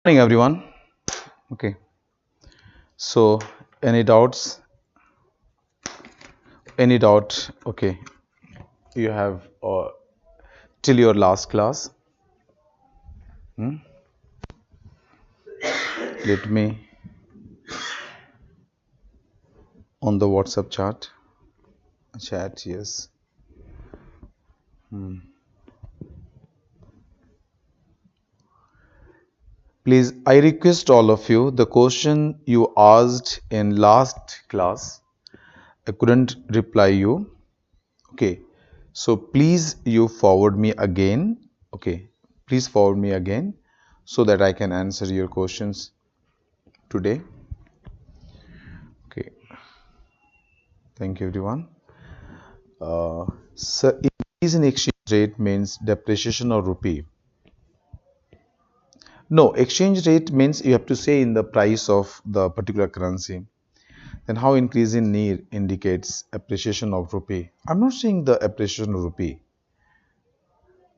Morning everyone. Okay, so any doubts? Any doubt? Okay, you have till your last class. Hmm? Let me on the WhatsApp chat. Yes. Please, I request all of you. The question you asked in last class, I couldn't reply you. Okay, so please you forward me again. Okay, please forward me again so that I can answer your questions today. Okay, thank you everyone. So increase in exchange rate means depreciation of rupee. No, exchange rate means you have to say in the price of the particular currency. Then how increase in need indicates appreciation of rupee. I'm not saying the appreciation of rupee.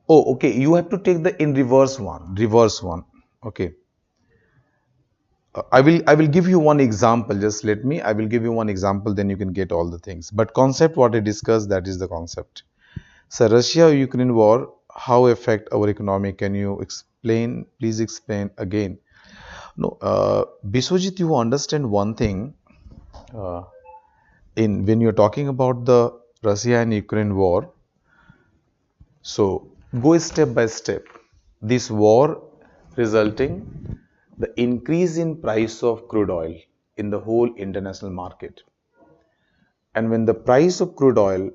Oh, okay. You have to take the in reverse one. Reverse one. Okay. I will give you one example. Just let me. I will give you one example. Then you can get all the things. But concept what I discussed, that is the concept. So Russia-Ukraine war, how affect our economy? Can you explain? Please explain again. No, Biswajit, you understand one thing. Uh, in when you're talking about the Russia and Ukraine war, so go step by step. This war resulting the increase in price of crude oil in the whole international market. And when the price of crude oil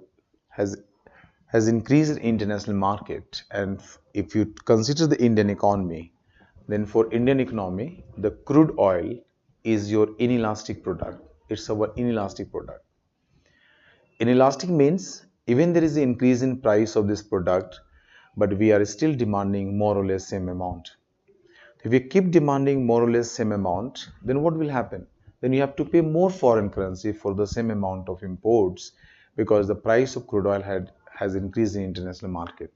has increased in international market, and if you consider the Indian economy, then for Indian economy the crude oil is your inelastic product. It's our inelastic product. Inelastic means even there is an increase in price of this product, but we are still demanding more or less same amount. If we keep demanding more or less same amount, then what will happen? Then you have to pay more foreign currency for the same amount of imports, because the price of crude oil has increased in international market.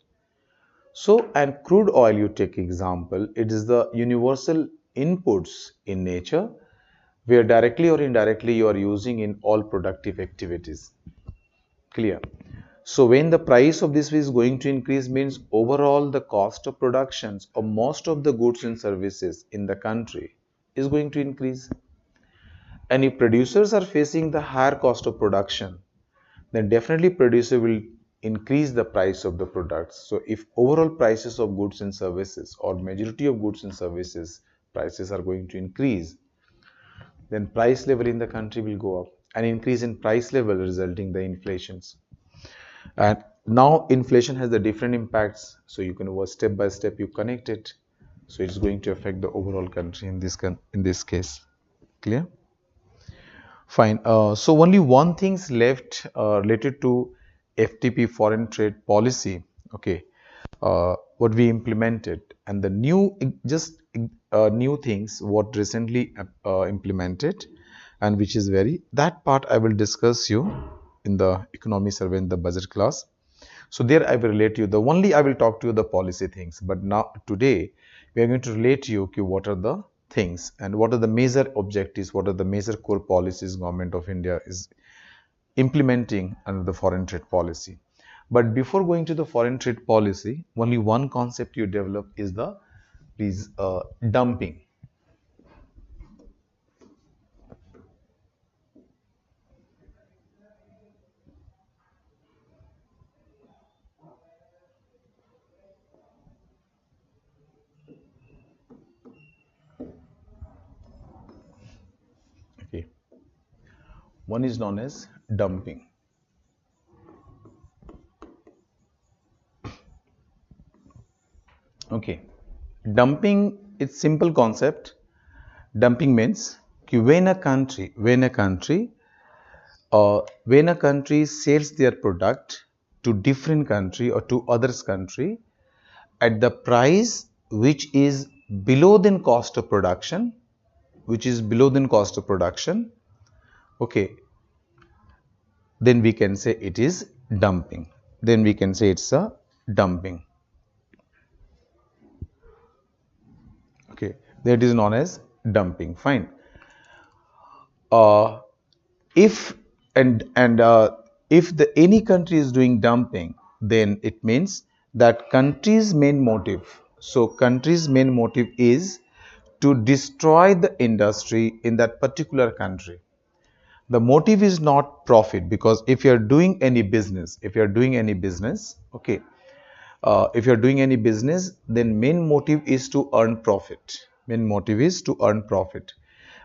So, and crude oil, you take example, it is the universal inputs in nature where directly or indirectly you are using in all productive activities. Clear? So when the price of this is going to increase means overall the cost of productions of most of the goods and services in the country is going to increase. And if producers are facing the higher cost of production, then definitely producer will increase the price of the products. So if overall prices of goods and services or majority of goods and services prices are going to increase, then price level in the country will go up. An increase in price level resulting the inflations. And now inflation has the different impacts, so you can over step by step you connect it, so it's going to affect the overall country in this case. Clear? Fine. So only one thing's left related to FTP, foreign trade policy. Okay, what we implemented and the new just new things what recently implemented, and which is very that part I will discuss you in the economy survey in the budget class. So there I will relate you. The only I will talk to you the policy things. But now today we are going to relate you okay, what are the things and what are the major objectives, what are the major core policies government of India is implementing under the foreign trade policy. But before going to the foreign trade policy, only one concept you develop is the please dumping. Okay, one is known as dumping. Okay, dumping it's simple concept. Dumping means when a country sells their product to different country or to others country at the price which is below than cost of production, okay, then we can say it is dumping. Then we can say it's a dumping. Okay, That is known as dumping. Fine. Uh, if if any country is doing dumping, then it means that country's main motive. So country's main motive is to destroy the industry in that particular country. The motive is not profit, because if you are doing any business, okay, if you are doing any business, then main motive is to earn profit. Main motive is to earn profit.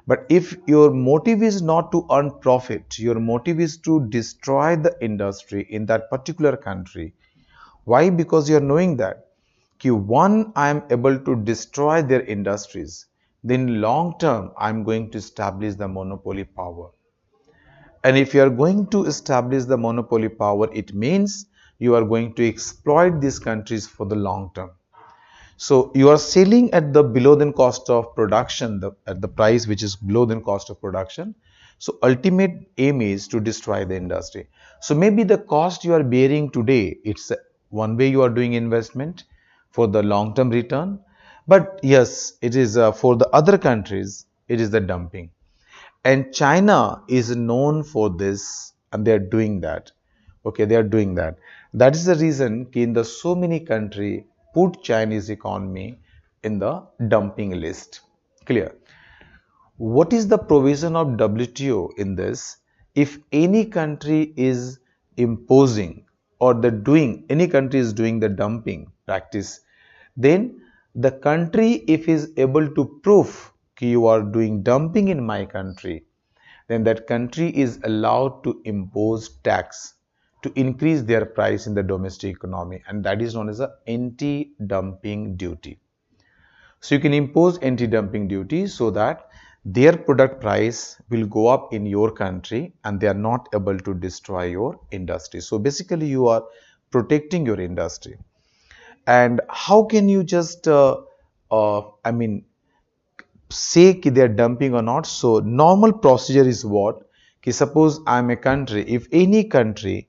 But if your motive is not to earn profit, your motive is to destroy the industry in that particular country. Why? Because you are knowing that one, I am able to destroy their industries, then long term I am going to establish the monopoly power. And if you are going to establish the monopoly power, it means you are going to exploit these countries for the long term. So you are selling at the below than cost of production, at the price which is below than cost of production. So ultimate aim is to destroy the industry. So maybe the cost you are bearing today, it's one way you are doing investment for the long term return. But yes, it is for the other countries, it is the dumping. And China is known for this, and they are doing that. Okay, they are doing that. That is the reason in the so many country put Chinese economy in the dumping list. Clear? What is the provision of WTO in this? If any country is imposing, or any country is doing the dumping practice, then the country, if is able to prove you are doing dumping in my country, then that country is allowed to impose tax to increase their price in the domestic economy, and that is known as a anti-dumping duty. So you can impose anti-dumping duty so that their product price will go up in your country and they are not able to destroy your industry. So basically you are protecting your industry. And how can you just I mean say कि they are dumping or not? So normal procedure is what? Ki suppose I am a country, if any country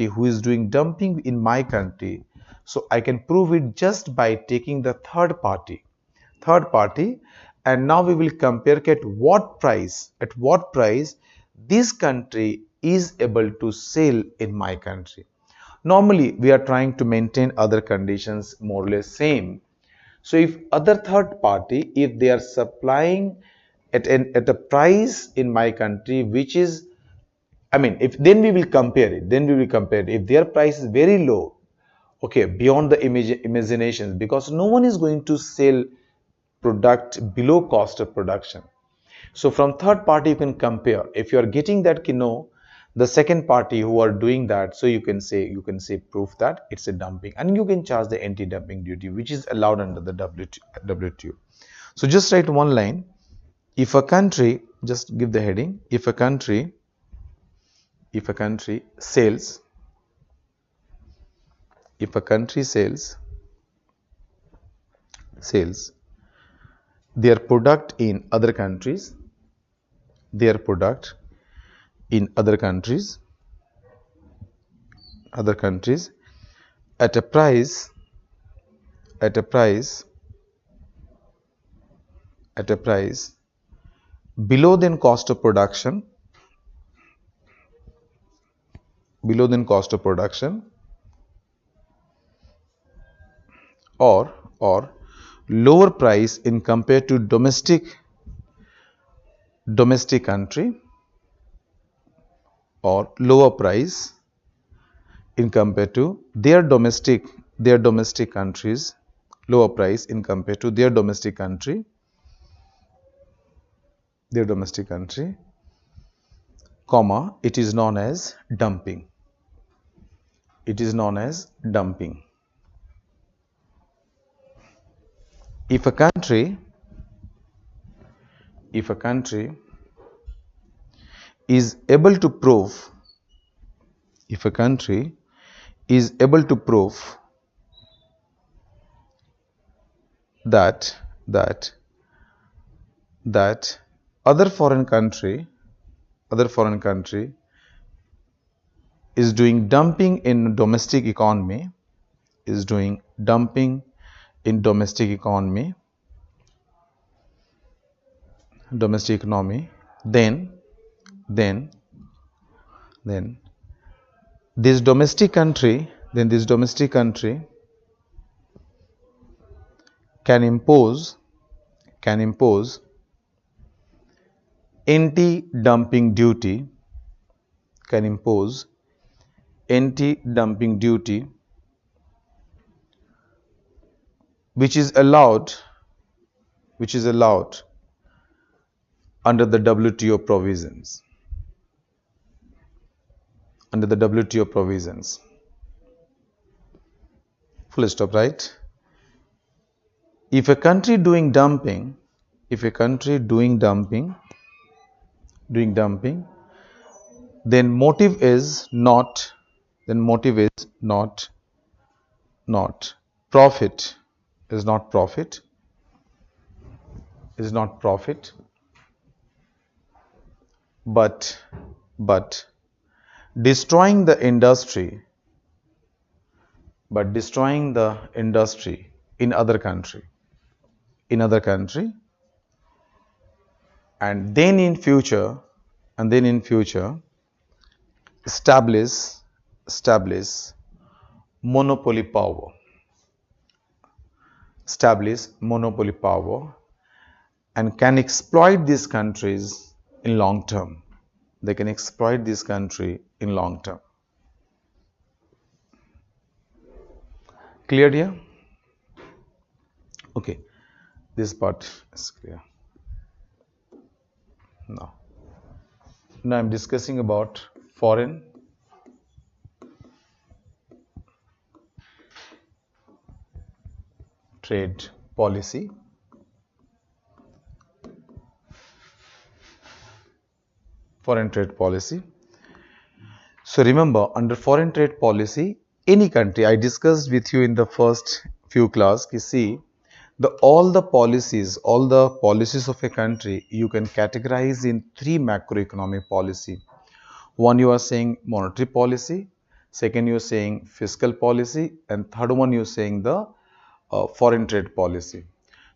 who is doing dumping in my country, so I can prove it just by taking the third party, and now we will compare at what price this country is able to sell in my country. Normally we are trying to maintain other conditions more or less same. So if other third party, if they are supplying at a price in my country which is, if then we will compare it. If their price is very low, okay, beyond the imaginations, because no one is going to sell product below cost of production. So from third party you can compare. If you are getting that the second party who are doing that, so you can say proof that it's a dumping, and you can charge the anti-dumping duty which is allowed under the WTO. So just write one line. If a country, just give the heading, if a country sells, their product in other countries, at a price below than cost of production, or lower price in compared to domestic country, or lower price in compared to their domestic countries, lower price in compared to their domestic country, comma, it is known as dumping. If a country is able to prove, that other foreign country is doing dumping in domestic economy, domestic economy, then then then this domestic country, can impose anti-dumping duty, can impose anti-dumping duty, which is allowed under the WTO provisions, full stop, right? If a country doing dumping, then motive is not not profit, is not profit, but destroying the industry, in other country, and then in future establish monopoly power, and can exploit these countries in long term. They can exploit this country in long term. Clear here? Okay, this part is clear. Now I'm discussing about foreign trade policy. So remember, under foreign trade policy, any country, I discussed with you in the first few class, you see, all the policies of a country you can categorize in three macroeconomic policy. One, you are saying monetary policy, second you are saying fiscal policy, and third one you are saying the foreign trade policy.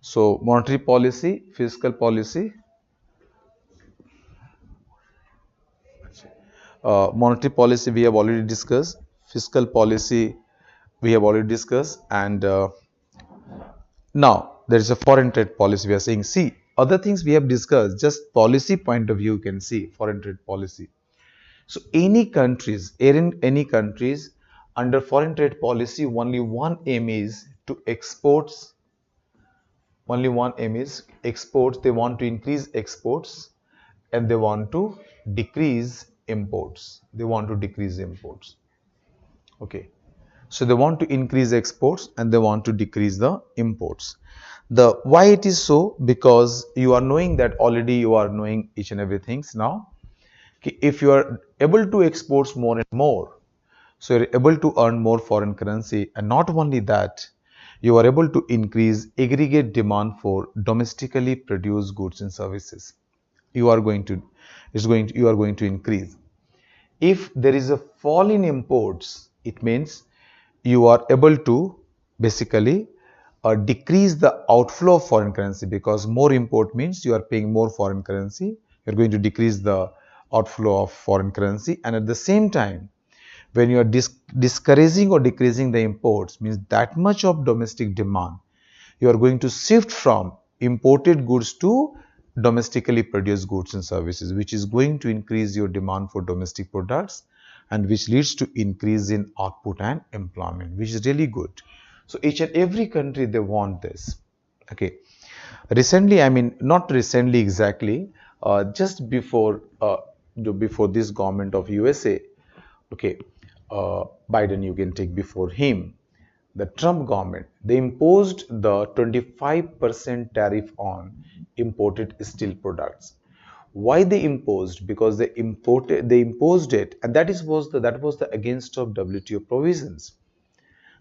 So monetary policy, fiscal policy, monetary policy we have already discussed, fiscal policy we have already discussed, and now there is a foreign trade policy. We are saying, see, other things we have discussed, just policy point of view you can see foreign trade policy. So any countries under foreign trade policy, only one aim is exports. They want to increase exports and they want to decrease imports. Okay. So they want to increase exports and they want to decrease the imports. Why it is so? Because you are knowing that already, you are knowing each and everything now. If you are able to export more and more, so you are able to earn more foreign currency, and not only that, you are able to increase aggregate demand for domestically produced goods and services. You are going to increase. If there is a fall in imports, it means you are able to basically decrease the outflow of foreign currency, because more import means you are paying more foreign currency. You are going to decrease the outflow of foreign currency, and at the same time, when you are discouraging or decreasing the imports, means that much of domestic demand, you are going to shift from imported goods to domestically produced goods and services, which is going to increase your demand for domestic products, and which leads to increase in output and employment, which is really good. So each and every country, they want this. Okay. Recently, I mean, not recently exactly, just before this government of USA, okay, Biden, you can take before him, the Trump government, they imposed the 25% tariff on imported steel products. Why they imposed? Because they imposed it, and that was the against of WTO provisions.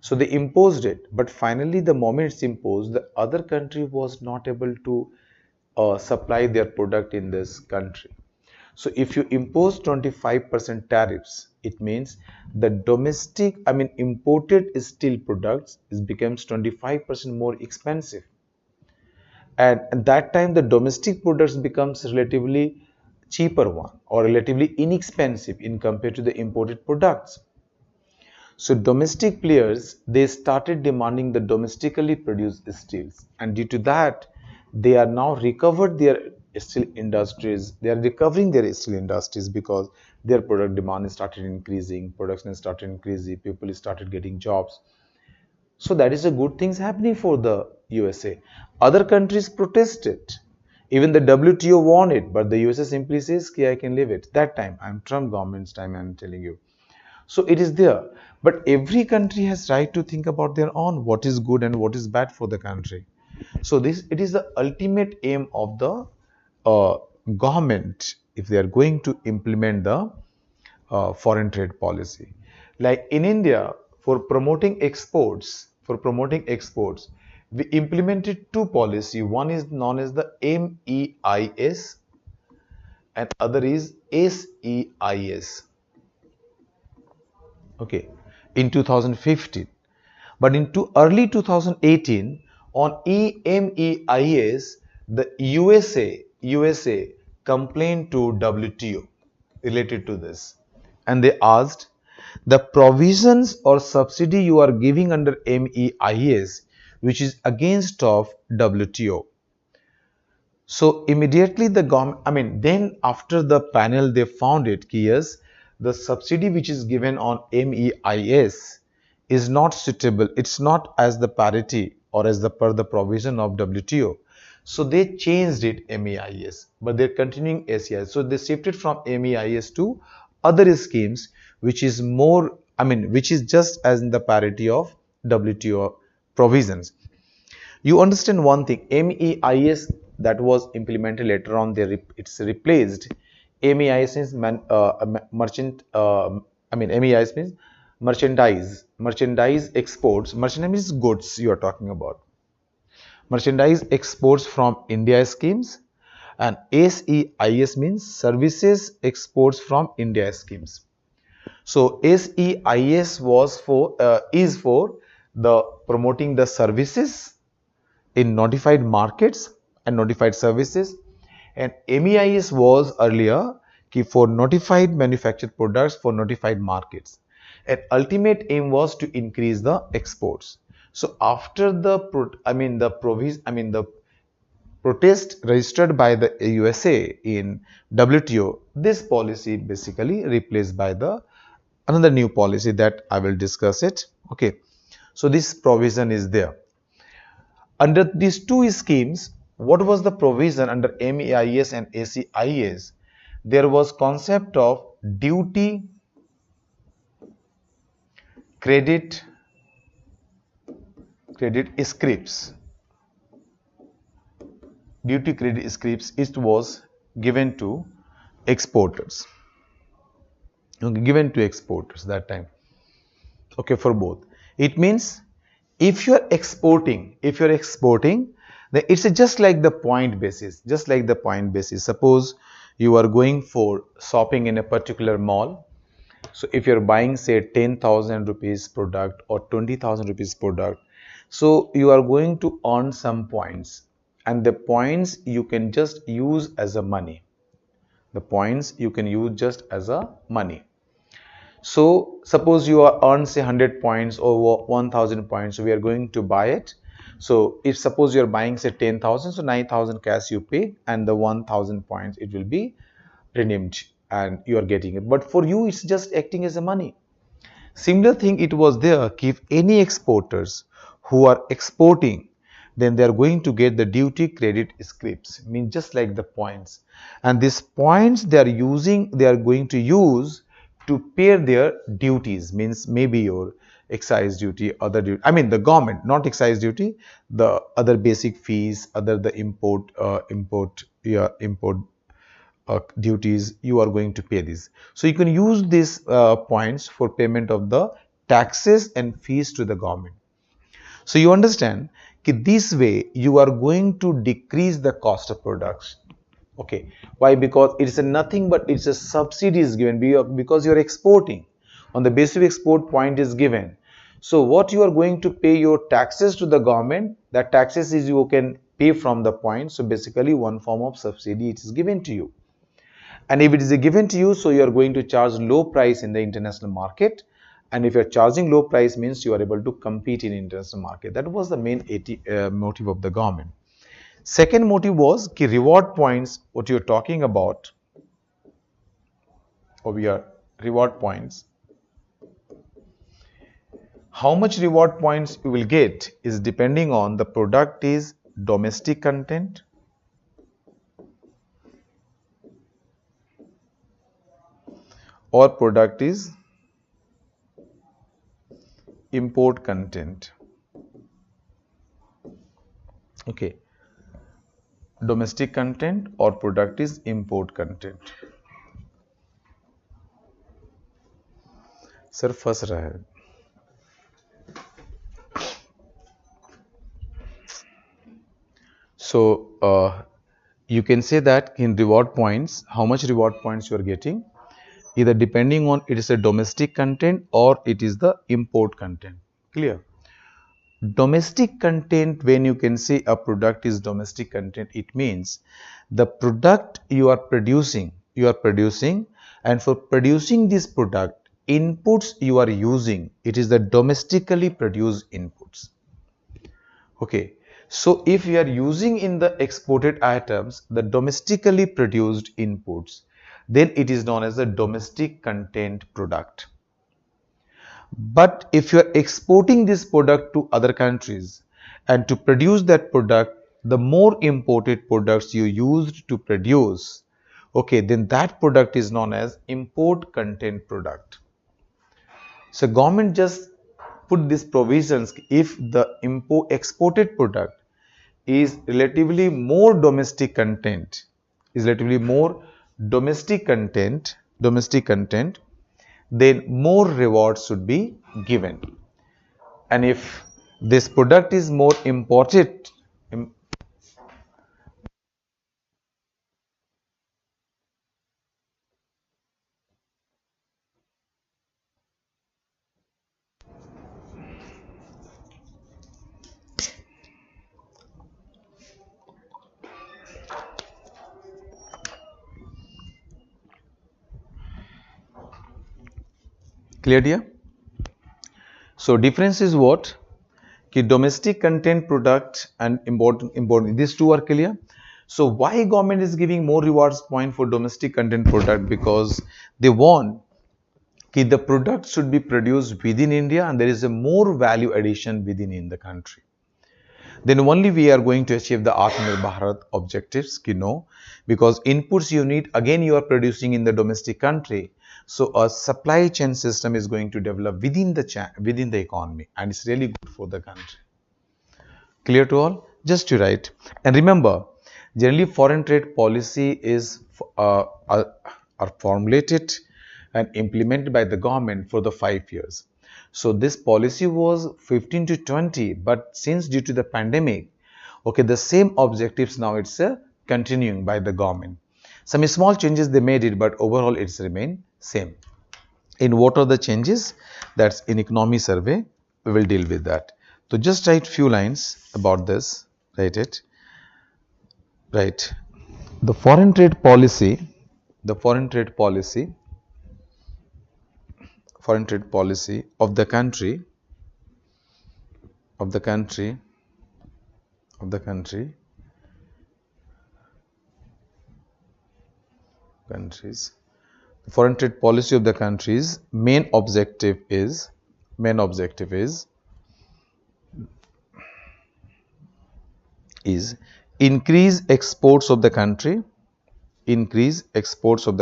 So they imposed it, but finally, the moment it's imposed, the other country was not able to supply their product in this country. So if you impose 25% tariffs, it means the imported steel products becomes 25% more expensive. and at that time the domestic products becomes relatively cheaper one or relatively inexpensive in compared to the imported products. So domestic players, they started demanding the domestically produced steels, and due to that they are now recovered their steel industries. They are recovering their steel industries because their product demand started increasing, production started increasing, people started getting jobs. So that is a good things happening for the USA. Other countries protested. Even the WTO won it, but the USA simply says, "Okay, I can leave it." That time, I'm Trump government's time, I'm telling you. So it is there. But every country has right to think about their own, what is good and what is bad for the country. So this, it is the ultimate aim of the uh, government if they are going to implement the foreign trade policy. Like in India, for promoting exports, we implemented two policy. One is known as the MEIS and other is SEIS. Okay, in 2015. But in early 2018, on EMEIS, the USA complained to WTO related to this, and they asked the provisions or subsidy you are giving under MEIS, which is against of WTO. So immediately the government, I mean, then after the panel, they found it, yes, the subsidy which is given on MEIS is not suitable. It's not as the parity or as the per the provision of WTO. So they changed it MEIS, but they're continuing SEIS. So they shifted from MEIS to other schemes, which is more, I mean, which is just as in the parity of WTO provisions. You understand one thing, MEIS that was implemented later on, it's replaced. MEIS means merchant, I mean MEIS means merchandise exports. Merchandise means goods you are talking about. Merchandise exports from India schemes, and SEIS means services exports from India schemes. So SEIS was for is for the promoting the services in notified markets and notified services, and MEIS was earlier for notified manufactured products for notified markets, and ultimate aim was to increase the exports. So after the the protest registered by the USA in WTO, this policy basically replaced by the another new policy that I will discuss it. Okay, so this provision is there. Under these two schemes, what was the provision under MEIS and SEIS? There was concept of duty credit scripts. Duty credit scripts, it was given to exporters. Okay, given to exporters that time. Okay, for both. It means if you're exporting, then it's just like the point basis, Suppose you are going for shopping in a particular mall. So if you're buying say 10,000 rupees product or 20,000 rupees product, so you are going to earn some points, and the points you can just use as a money. The points you can use just as a money. So suppose you are earn say 100 points or 1000 points, so we are going to buy it. So if suppose you are buying say 10,000, so 9,000 cash you pay, and the 1000 points it will be redeemed and you are getting it. But for you it's just acting as a money. Similar thing it was there, if any exporters who are exporting, then they are going to get the duty credit scripts, means just like the points, and these points they are going to use to pay their duties, means maybe your excise duty, other duty, I mean the government, not excise duty, the other basic fees, other the import duties, you are going to pay this. So you can use these points for payment of the taxes and fees to the government. So you understand that this way you are going to decrease the cost of production. Okay, why? Because it's a nothing but it's a subsidy is given because you are exporting. On the basis of export, point is given. So what you are going to pay your taxes to the government, that taxes is you can pay from the point. So basically one form of subsidy it is given to you. And if it is given to you, so you are going to charge low price in the international market. And if you are charging low price means you are able to compete in international market. That was the main motive of the government. Second motive was ki reward points, what you are talking about, or we are reward points. How much reward points you will get is depending on the product is domestic content or product is import content. Okay, domestic content or product is import content. Sir फंस रहा है. So you can say that in reward points, how much reward points you are getting, either depending on it is a domestic content or it is the import content. Clear? Domestic content, when you can say a product is domestic content, it means the product you are producing, and for producing this product, inputs you are using, it is the domestically produced inputs. Okay, so if you are using in the exported items the domestically produced inputs, then it is known as a domestic content product. But if you are exporting this product to other countries and to produce that product, the more imported products you used to produce, okay, then that product is known as import content product. So government just put these provisions if the exported product is relatively more domestic content, then more rewards should be given. And if this product is more imported, clear dear? So difference is what? Ki domestic content product and import, these two are clear. So why government is giving more rewards point for domestic content product? Because they want ki the product should be produced within India and there is a more value addition within the country. Then only we are going to achieve the Atmanirbhar Bharat objectives, ki no, because inputs you need, again you are producing in the domestic country. So a supply chain system is going to develop within the economy, and it's really good for the country. Clear to all? Just to write. And remember, generally foreign trade policy is are formulated and implemented by the government for the 5 years. So this policy was 15 to 20, but since due to the pandemic, okay, the same objectives now it's continuing by the government. Some small changes they made it, but overall it's remained same. In what are the changes? That's in economy survey, we will deal with that. So just write few lines about this, write it. Right. The foreign trade policy of the country countries, the foreign trade policy of the country's main objective is increase exports of the country, and decrease imports of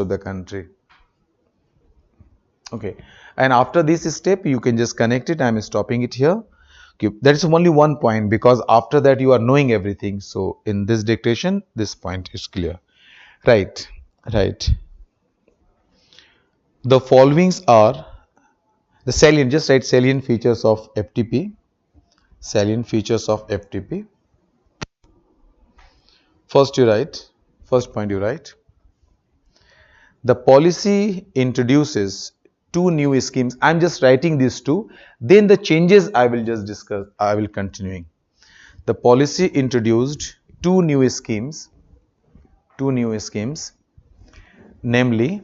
the country, Okay, and after this step you can just connect it. I am stopping it here. Okay, that is only one point, because after that you are knowing everything. So in this dictation this point is clear. Right. The followings are the salient, just write salient features of FTP. Salient features of FTP. First point you write. The policy introduces two new schemes. I'm just writing these two. Then the changes I will just discuss. I will continuing. The policy introduced two new schemes, namely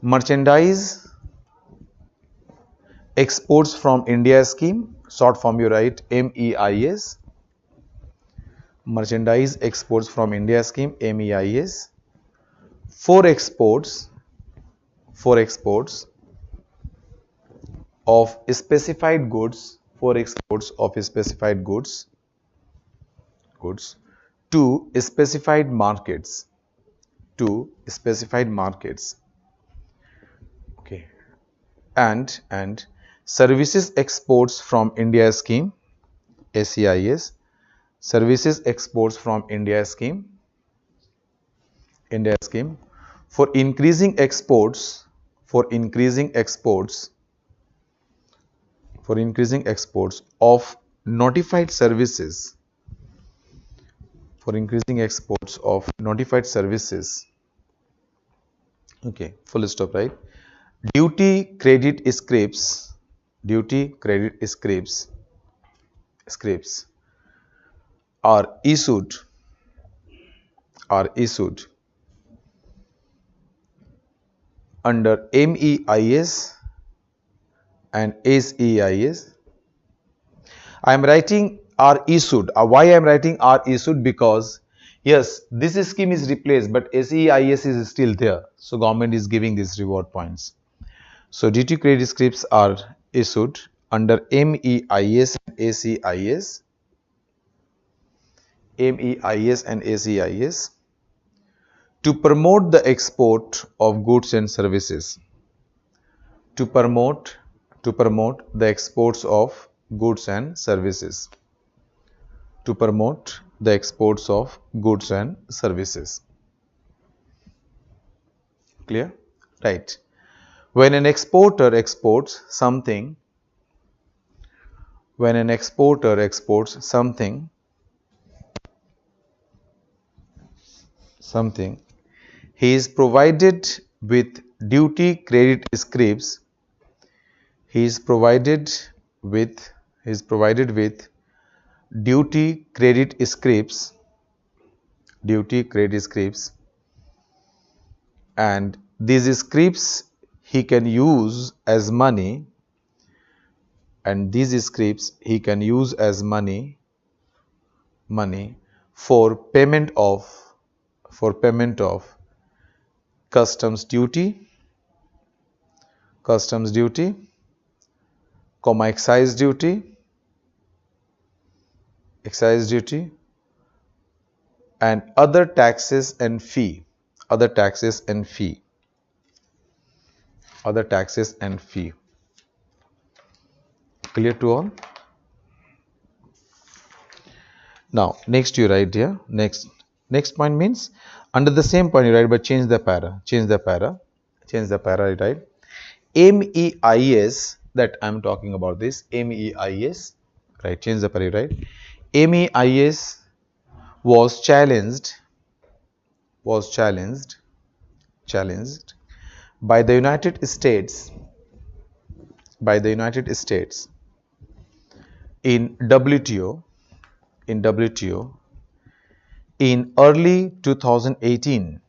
merchandise exports from India scheme, short form you write MEIS, merchandise exports from India scheme MEIS, for exports of specified goods, goods to specified markets, okay, and services exports from India scheme SEIS, services exports from India scheme for increasing exports of notified services, okay, full stop, right? Duty credit scripts are issued under MEIS and SEIS. I am writing are issued. Why I am writing are issued? Because yes, this scheme is replaced, but SEIS is still there. So government is giving these reward points. So duty credit scripts are issued under MEIS and SEIS to promote the export of goods and services. To promote the exports of goods and services. To promote the exports of goods and services. Clear? Right. When an exporter exports something, he is provided with duty credit scripts. Duty credit scripts, and these scripts he can use as money, for payment of customs duty, excise duty, and other taxes and fee. Clear to all? Now next you write here, next point means under the same point you write, but change the para, you write MEIS, that I am talking about this MEIS, right? Change the para, you write MEIS was challenged by the United States in WTO in early 2018.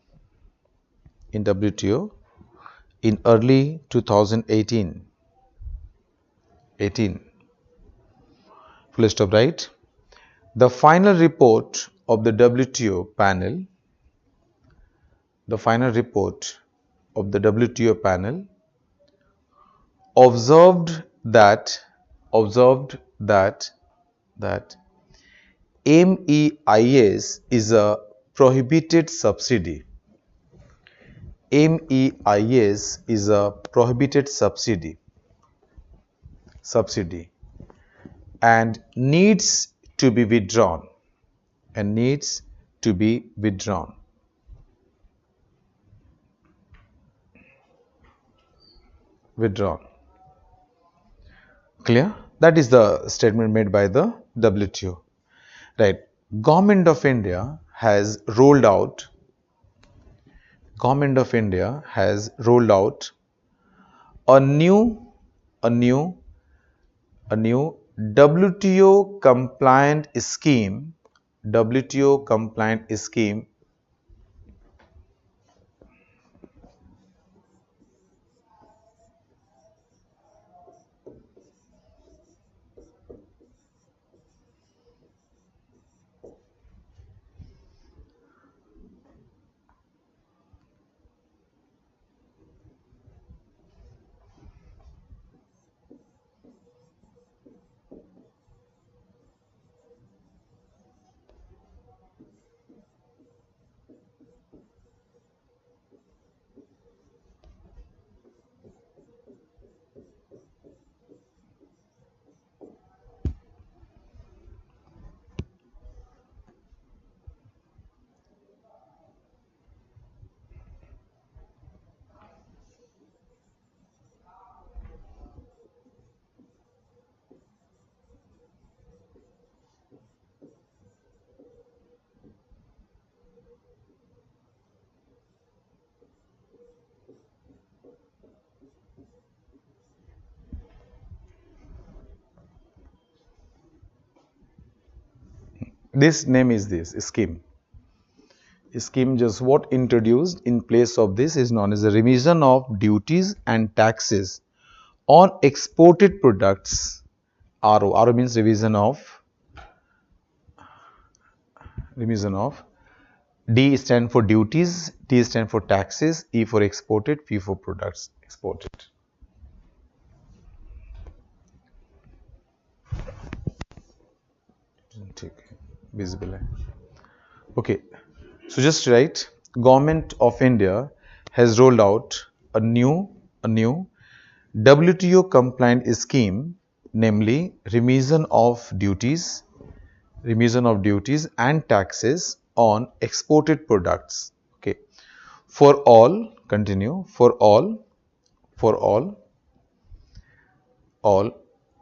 Full stop, right? The final report of the WTO panel observed that MEIS is a prohibited subsidy. MEIS is a prohibited subsidy and needs to be withdrawn. Clear? That is the statement made by the WTO. Right. Government of India has rolled out. Government of India has rolled out a new, a new, a new WTO compliant scheme. WTO compliant scheme. This name is this scheme. Scheme just what introduced in place of this is known as the remission of duties and taxes on exported products. RO. RO means remission of. D stand for duties, T stand for taxes, E for exported, P for products exported. Visible. Okay, so just write Government of India has rolled out a new WTO compliant scheme, namely remission of duties and taxes on exported products. Okay, for all, continue, for all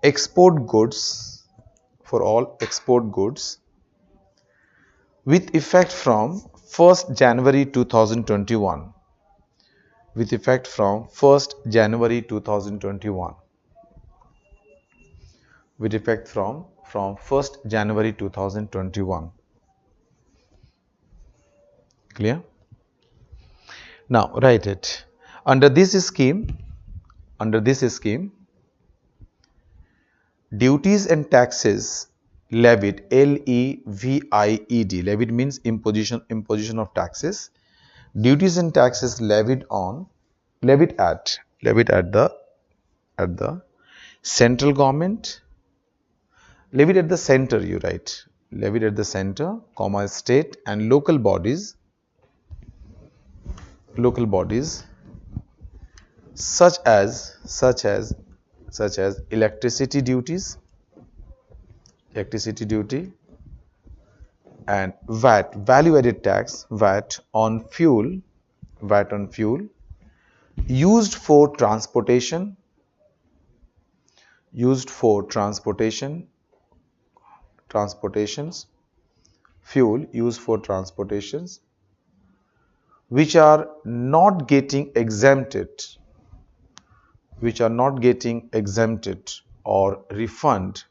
export goods, for all export goods with effect from 1st January 2021, with effect from 1st January 2021, with effect from 1st January 2021. Clear? Now write it. Under this scheme, duties and taxes levied, L-E-V-I-E-D, levied means imposition of taxes. Duties and taxes levied at the central government, levied at the center, you write, levied at the center, comma, state and local bodies such as electricity duty and VAT, value added tax, VAT on fuel used for transportations, fuel used for transportations which are not getting exempted or refund,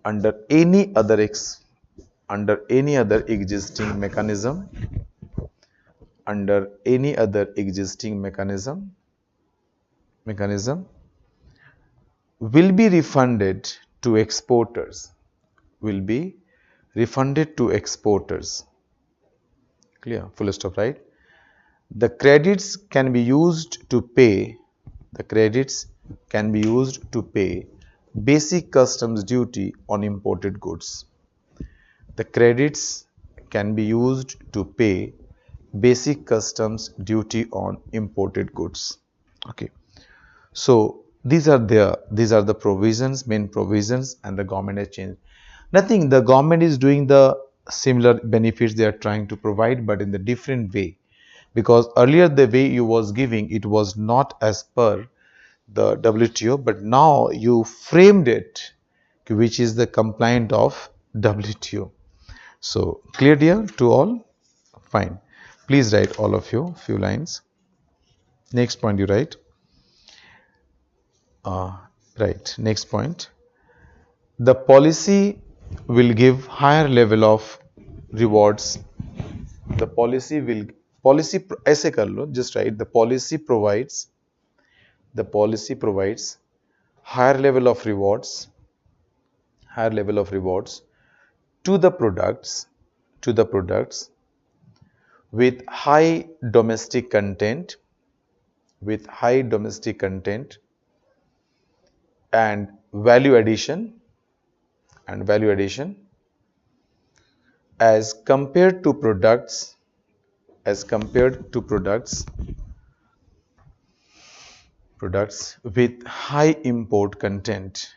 under any other existing mechanism, will be refunded to exporters, Clear? Full stop, right? The credits can be used to pay basic customs duty on imported goods. The credits can be used to pay basic customs duty on imported goods. Okay, so these are the provisions, main provisions, and the government has changed nothing. The government is doing the similar benefits they are trying to provide, but in the different way. because earlier the way you was giving it was not as per the WTO, but now you framed it which is the compliant of WTO. So clear dear to all? Fine. Please write all of you few lines. Next point you write. Right. Next point. The policy will give higher level of rewards. The policy will ऐसे कर लो, just write the policy provides higher level of rewards to the products with high domestic content and value addition as compared to products with high import content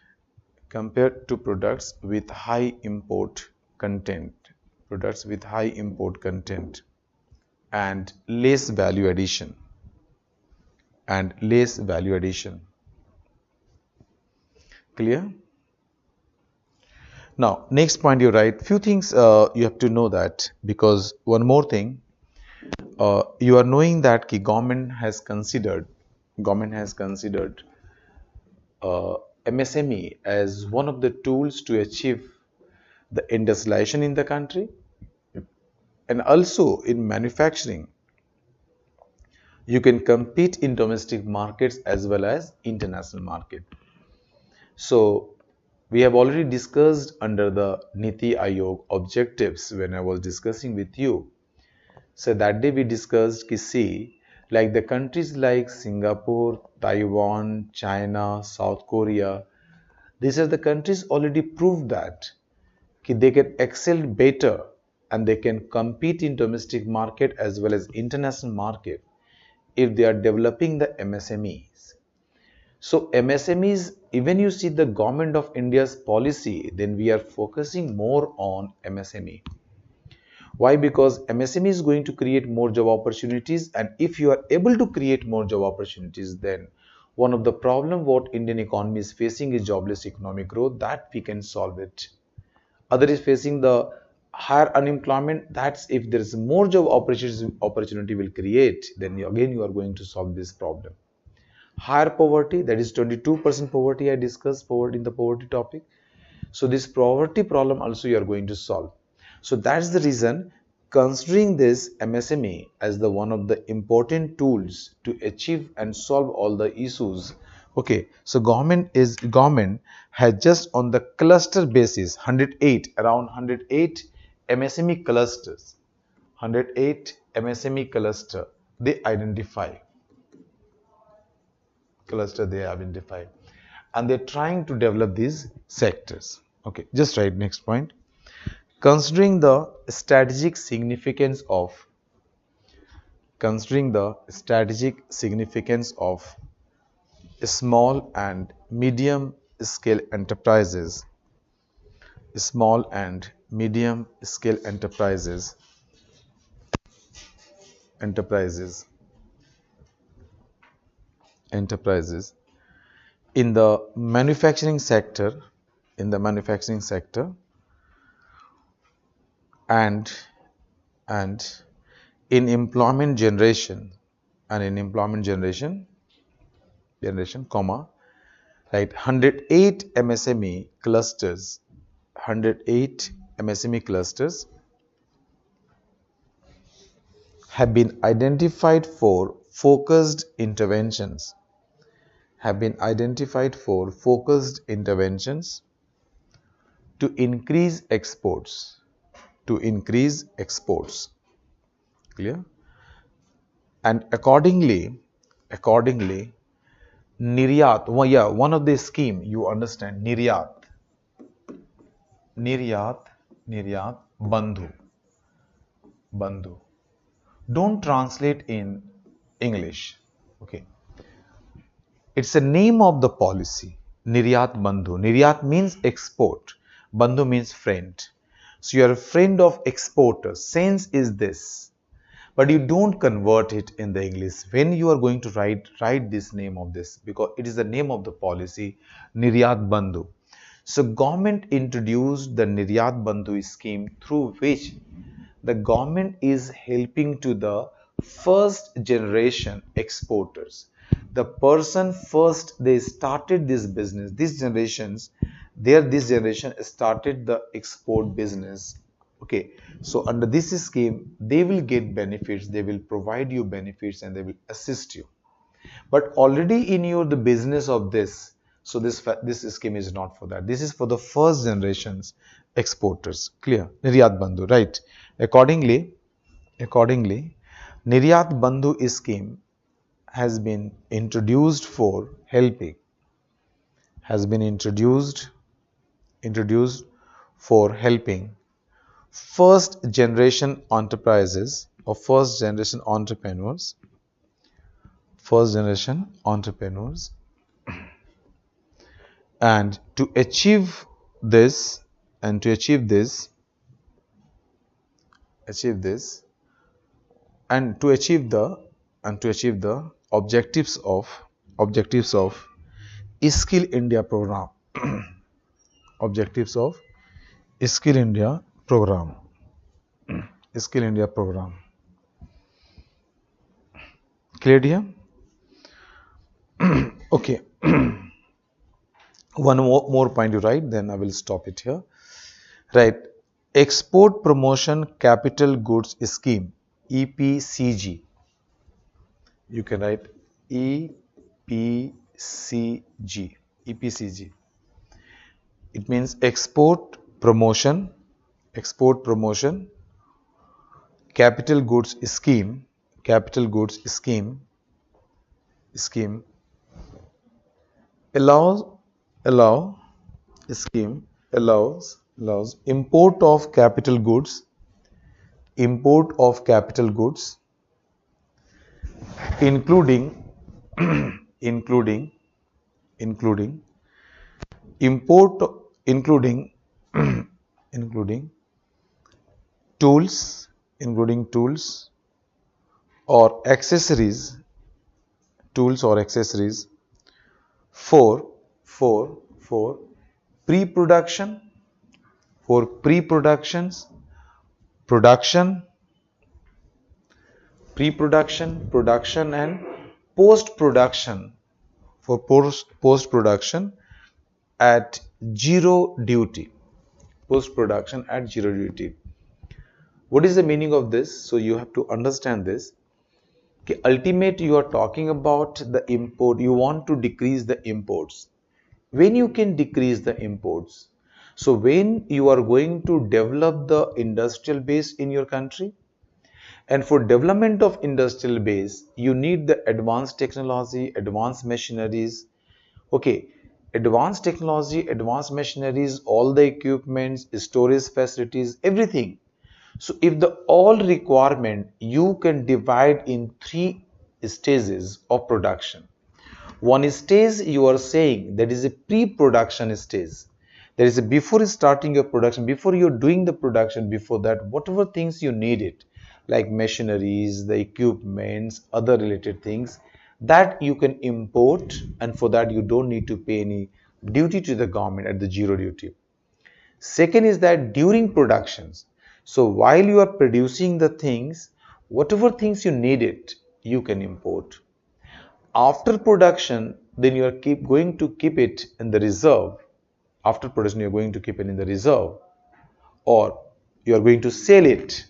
and less value addition Clear? Now next point you write few things you have to know that, because one more thing, you are knowing that the government has considered MSME as one of the tools to achieve the industrialization in the country, and also in manufacturing you can compete in domestic markets as well as international market. So we have already discussed under the Niti Aayog objectives when I was discussing with you. So that day we discussed ki see, like the countries like Singapore, Taiwan, China, South Korea, these are the countries already proved that ki they can excel better and they can compete in domestic market as well as international market if they are developing the MSMEs. So MSMEs, even you see the government of India's policy, then we are focusing more on MSME. Why? Because MSME is going to create more job opportunities, and if you are able to create more job opportunities, then one of the problem what Indian economy is facing is jobless economic growth, that we can solve it. Other is facing the higher unemployment, that's if there is more job opportunity will create, then again you are going to solve this problem. Higher poverty, that is 22% poverty, I discussed poverty in the poverty topic. So this poverty problem also you are going to solve. So that's the reason, considering this MSME as the one of the important tools to achieve and solve all the issues. Okay, so government has just on the cluster basis around 108 MSME clusters, 108 MSME cluster they identify, and they're trying to develop these sectors. Okay, just write next point. Considering the strategic significance of small and medium scale enterprises, in the manufacturing sector, and in employment generation, comma, right, 108 MSME clusters have been identified for focused interventions to increase exports. Clear? And accordingly Niryat, one of the scheme you understand, Niryat Bandhu. Don't translate in English. Okay. It's a name of the policy. Niryat Bandhu. Niryat means export. Bandhu means friend. So you are a friend of exporters. Sense is this. but you don't convert it in the English. When you are going to write this name of this, because it is the name of the policy, Niryat Bandhu. So government introduced the Niryat Bandhu scheme, through which the government is helping to the first generation exporters. The person first they started this business, these generations, this generation started the export business. Okay, so under this scheme they will get benefits, they will provide you benefits, and they will assist you. But already in your the business of this, so this scheme is not for that. This is for the first generations exporters. Clear? Niryat Bandhu, right? Accordingly, Niryat Bandhu scheme has been introduced for helping, has been introduced for helping first generation enterprises or first generation entrepreneurs, and to achieve this, and to achieve this, and to achieve the objectives of Skill India program, objectives of Skill India program, Skill India program. Clear here? Okay. One more point you write, then I will stop it here. Right. Export Promotion Capital Goods Scheme, EPCG. You can write EPCG. EPCG. It means export promotion capital goods scheme, allows import of capital goods, including import including tools, or accessories, for pre-production, production, and post-production, post-production at zero duty. What is the meaning of this? So you have to understand this. Okay, ultimately you are talking about the import. You want to decrease the imports. When you can decrease the imports? So when you are going to develop the industrial base in your country, and for development of industrial base, you need the advanced technology, advanced machineries. Okay, advanced technology, advanced machineries, all the equipments, storage facilities, everything. So if the all requirement you can divide in 3 stages of production. One stage you are saying that is a pre-production stage. There is a before starting your production, before you're doing the production, before that whatever things you needed, like machineries, the equipments, other related things, that you can import, and for that you don't need to pay any duty to the government at the zero duty. Second is that during productions, so while you are producing the things, whatever things you needed, you can import. After production, then you are going to keep it in the reserve. After production, you are going to keep it in the reserve, or you are going to sell it.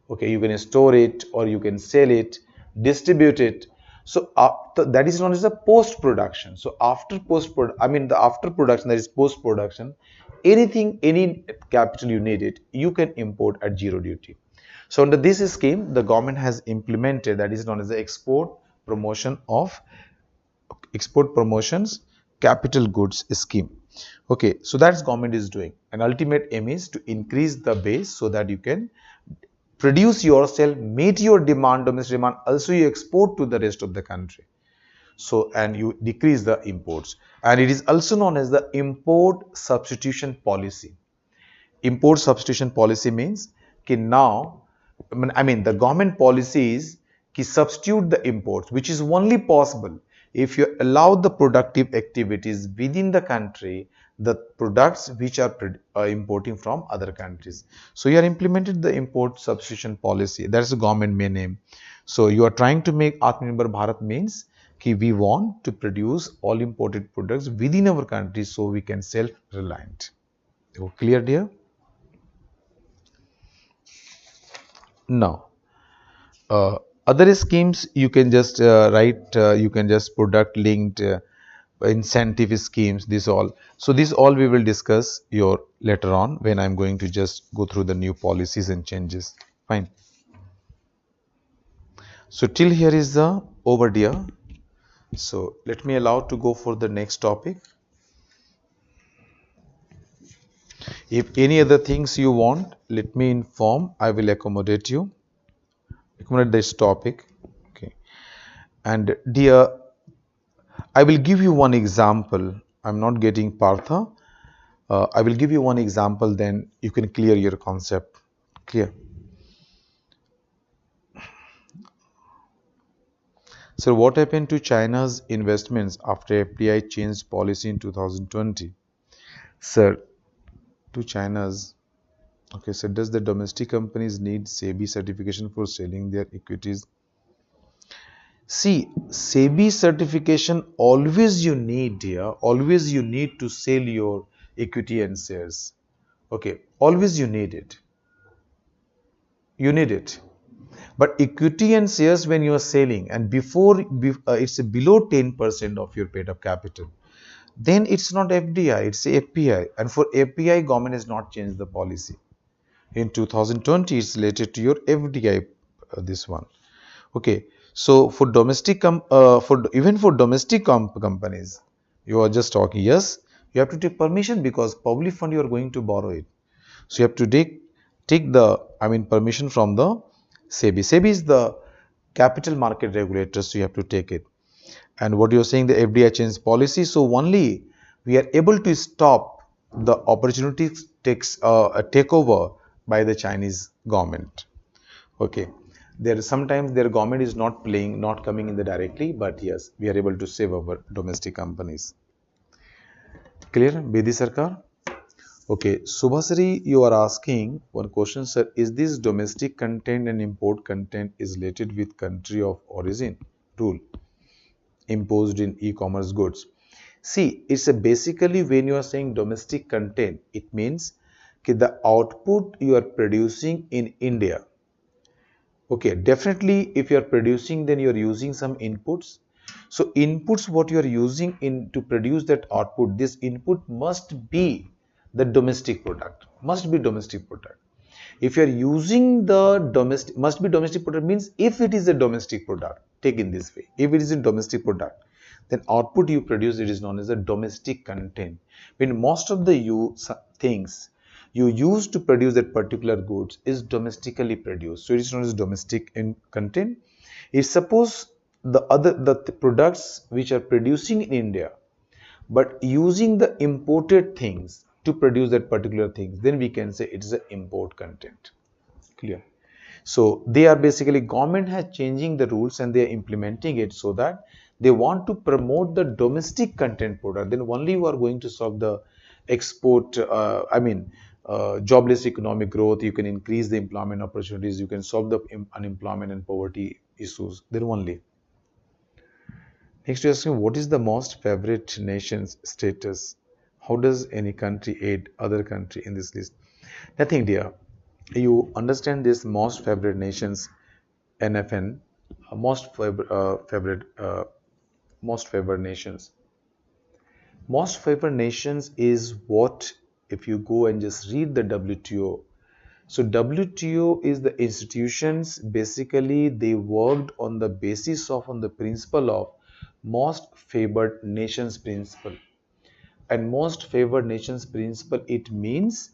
Okay, you can store it, or you can sell it, distribute it. So that is known as the post production. So after after production, that is post production, any capital you need it, you can import at zero duty. So under this scheme, the government has implemented, that is known as the export promotions capital goods scheme. Okay, so that's government is doing, and ultimate aim is to increase the base so that you can produce yourself, meet your demand, domestic demand, also you export to the rest of the country. So, and you decrease the imports, and it is also known as the import substitution policy. Import substitution policy means now I mean, the government policies ki substitute the imports, which is only possible if you allow the productive activities within the country, the products which are importing from other countries. So you are implemented the import substitution policy. That's the government main aim. So you are trying to make Atmanirbhar Bharat means ki we want to produce all imported products within our country so we can self-reliant. Clear, dear? Now, other schemes you can just write, you can just product linked incentive schemes, this all. So this all we will discuss your later on when I'm going to just go through the new policies and changes. Fine. So till here is the overview. So let me allow to go for the next topic. If any other things you want, let me inform. I will accommodate you. Accommodate this topic. Okay. And dear, I will give you one example. I'm not getting Partha. I will give you one example, then you can clear your concept. Clear? So what happened to China's investments after FDI changed policy in 2020? Sir, to China's, okay, so does the domestic companies need SEBI certification for selling their equities? See, SEBI certification always you need, dear, always you need to sell your equity and shares. Okay, always you need it. You need it. But equity and shares when you are selling and before it's below 10% of your paid up capital, then it's not FDI, it's FPI. And for FPI, government has not changed the policy. In 2020, it's related to your FDI, this one. Okay. So for domestic, even for domestic companies, you are just talking, yes, you have to take permission because public fund you are going to borrow it. So you have to take the, permission from the SEBI. SEBI is the capital market regulator, so you have to take it. And what you're saying, the FDI change policy, so only we are able to stop the opportunity takes a takeover by the Chinese government. Okay, there sometimes their government is not coming in the directly, but yes, we are able to save our domestic companies. Clear, Bedi Sarkar? Okay, Subhasri, you are asking one question, sir. Is this domestic content and import content is related with country of origin rule imposed in e-commerce goods? See, it's basically when you are saying domestic content, it means that the output you are producing in India. Okay, definitely if you are producing, then you are using some inputs. So inputs what you are using in to produce that output, this input must be the domestic product, must be domestic product. If you are using the domestic, must be domestic product means if it is a domestic product, take in this way, if it is a domestic product, then output you produce, it is known as a domestic content. When most of the things you use to produce that particular goods is domestically produced, so it is known as domestic in content. If suppose the products which are producing in India but using the imported things to produce that particular things, then we can say it is an import content. Clear? So they are basically, government has changing the rules and they are implementing it so that they want to promote the domestic content product. Then only you are going to solve the export, jobless economic growth. You can increase the employment opportunities. You can solve the unemployment and poverty issues. Then only. Next question, what is the most favorite nation's status? How does any country aid other country in this list? Nothing, dear. You understand this most favorite nations, NFN, most favored nations. Most favored nations is what, if you go and just read the WTO. So WTO is the institutions, basically they worked on the basis of, on the principle of most favored nations principle. And most favored nations principle, it means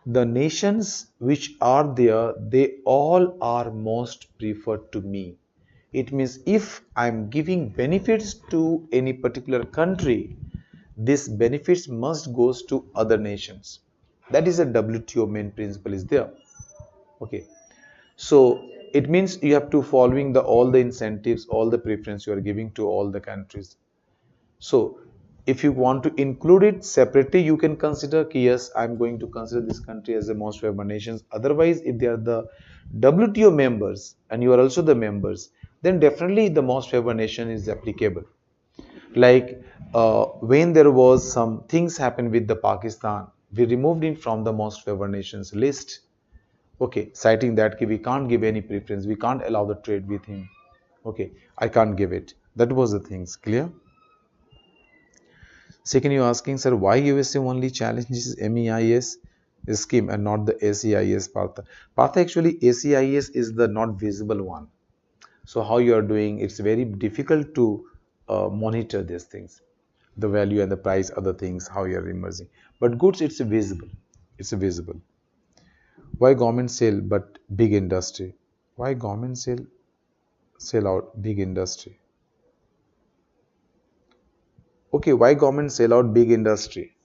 the nations which are there, they all are most preferred to me. It means if I'm giving benefits to any particular country, this benefits must goes to other nations. That is a WTO main principle is there. Okay. So it means you have to following the all the incentives, all the preference you are giving to all the countries. So if you want to include it separately, you can consider कि yes, I'm going to consider this country as the most favored nations. Otherwise, if they are the WTO members and you are also the members, then definitely the most favored nation is applicable. Like when there was some things happened with the Pakistan, we removed it from the most favored nations list. Okay, citing that we can't give any preference, we can't allow the trade with him. Okay, I can't give it. That was the things clear. Second, you're asking, sir, why USA only challenges MEIS scheme and not the ACIS path? Path actually ACIS is the not visible one. So how you are doing, it's very difficult to monitor these things, the value and the price, other things, how you are emerging. But goods, it's visible. It's visible. Why government sell but big industry? Why government sell out big industry? Okay, why government sell out big industry?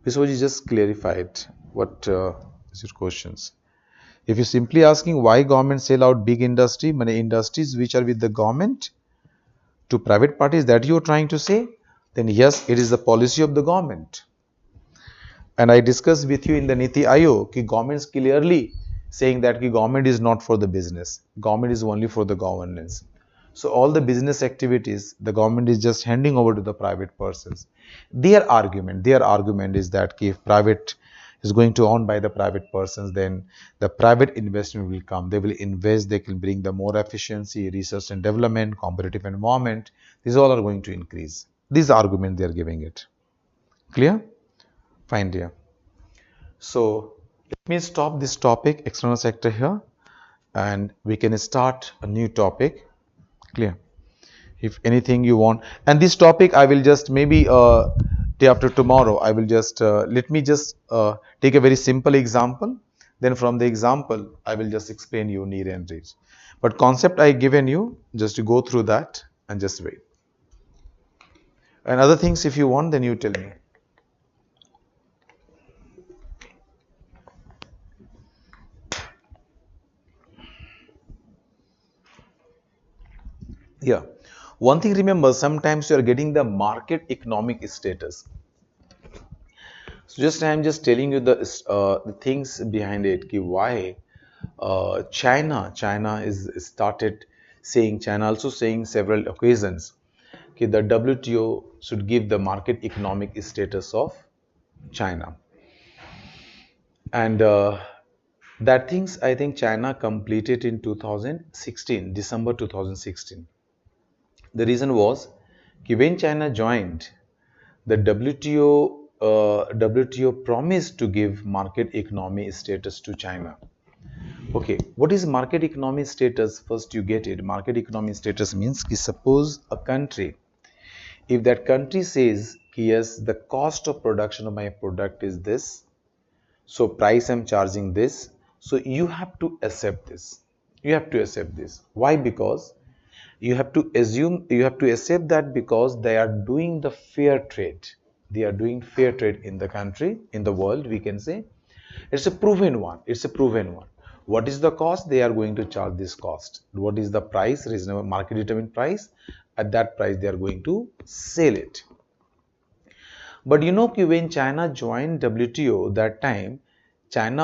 Vishwaji just clarified what is your questions. If you're simply asking why government sell out big industry, many industries which are with the government to private parties, that you're trying to say, then yes, it is the policy of the government. And I discussed with you in the Niti Aayog, कि government is clearly saying that कि government is not for the business, government is only for the governance. So all the business activities, the government is just handing over to the private persons. Their argument is that if private is going to own by the private persons, then the private investment will come. They will invest, they can bring the more efficiency, research and development, competitive environment. These all are going to increase. This argument they are giving it. Clear? Fine, dear. So let me stop this topic, external sector here, and we can start a new topic. Clear? If anything you want, and this topic I will just maybe day after tomorrow I will just let me just take a very simple example, then from the example I will just explain you near and reach, but concept I given you just to go through that and just wait, and other things if you want then you tell me. Yeah, one thing remember, sometimes you are getting the market economic status. So just I'm just telling you the things behind it. Ki why China is started saying, China also saying several occasions कि the WTO should give the market economic status of China, and that things I think China completed in 2016, December 2016. The reason was कि when China joined the WTO promised to give market economy status to China. Okay, what is market economy status? First you get it. Market economy status means कि suppose a country, if that country says yes, the cost of production of my product is this, so price I'm charging this, so you have to accept this. You have to accept this. Why? Because you have to assume, you have to accept that because they are doing the fair trade. They are doing fair trade in the country, in the world, we can say. It's a proven one. It's a proven one. What is the cost? They are going to charge this cost. What is the price? Reasonable market determined price. At that price, they are going to sell it. But you know, when China joined WTO, that time, Chinese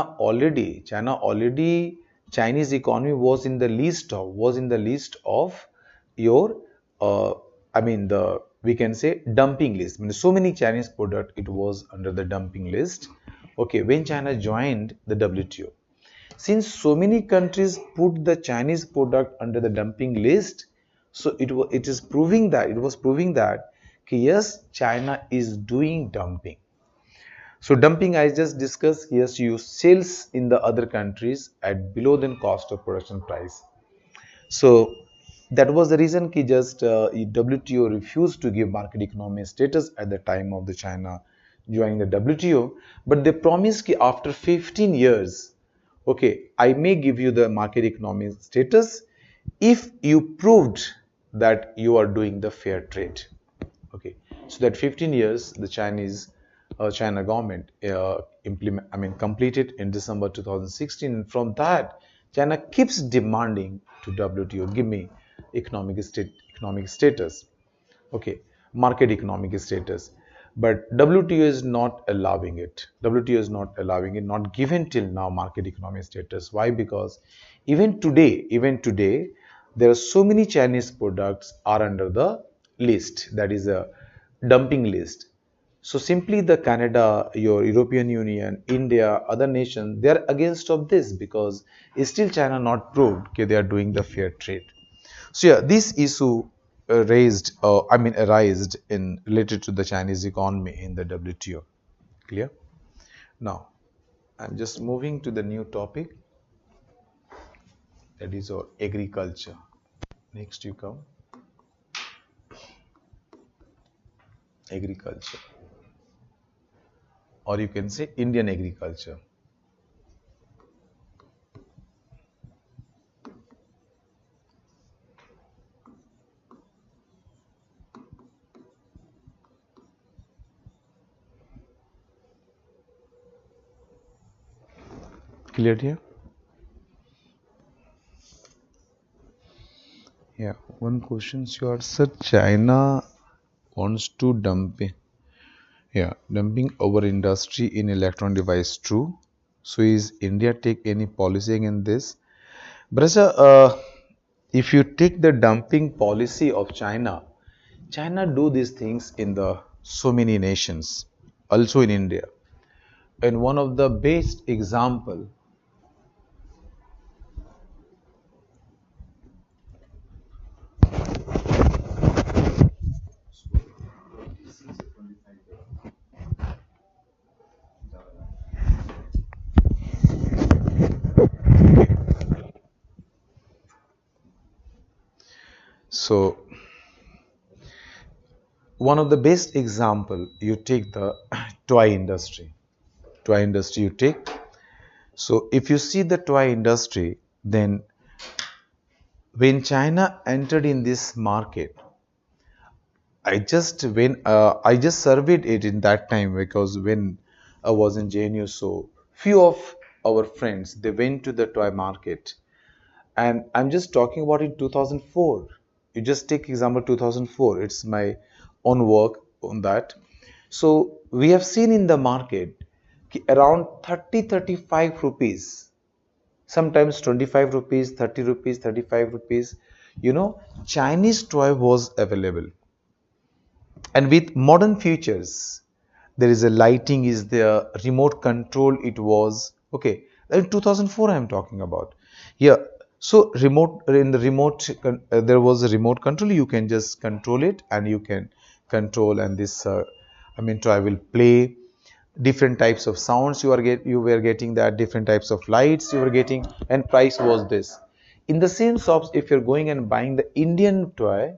economy was in the list of your, I mean, the we can say dumping list. I mean, so many Chinese product, it was under the dumping list. Okay, when China joined the WTO, since so many countries put the Chinese product under the dumping list, so it was proving that yes, China is doing dumping. So dumping I just discussed, yes, you sales in the other countries at below than cost of production price. So that was the reason कि just WTO refused to give market economy status at the time of the China joining the WTO, but they promised कि after 15 years, okay, I may give you the market economy status if you proved that you are doing the fair trade. Okay, so that 15 years the China government completed in December 2016, and from that China keeps demanding to WTO, give me economic status, okay, market economic status. But WTO is not allowing it. WTO is not allowing it, not given till now market economic status. Why? Because even today, there are so many Chinese products are under the list, that is a dumping list. So simply the Canada, your European Union, India, other nations, they are against of this because still China not proved okay, they are doing the fair trade. So yeah, this issue arised in related to the Chinese economy in the WTO. Clear? Now, I'm just moving to the new topic, that is our agriculture. Next you come, agriculture, or you can say Indian agriculture. Clear here? Yeah, one question, sir. Sir, China wants to dumping our industry in electronic device. True. So is India take any policy in this? Brother, if you take the dumping policy of China, China do these things in the so many nations, also in India. And one of the best example, so one of the best example, you take the toy industry. Toy industry you take. So if you see the toy industry, then when China entered in this market, I just surveyed it in that time because when I was in JNU, so few of our friends they went to the toy market, and I'm just talking about in 2004. You just take example 2004. It's my own work on that. So we have seen in the market around 30-35 rupees, sometimes 25 rupees, 30 rupees, 35 rupees. Chinese toy was available, and with modern features, there is a lighting is there, remote control it was, okay, in 2004 I am talking about. Yeah, so there was a remote control, you can just control it and you can control, and this I will play different types of sounds, you were getting that, different types of lights you were getting, and price was this. In the same shops, if you're going and buying the Indian toy,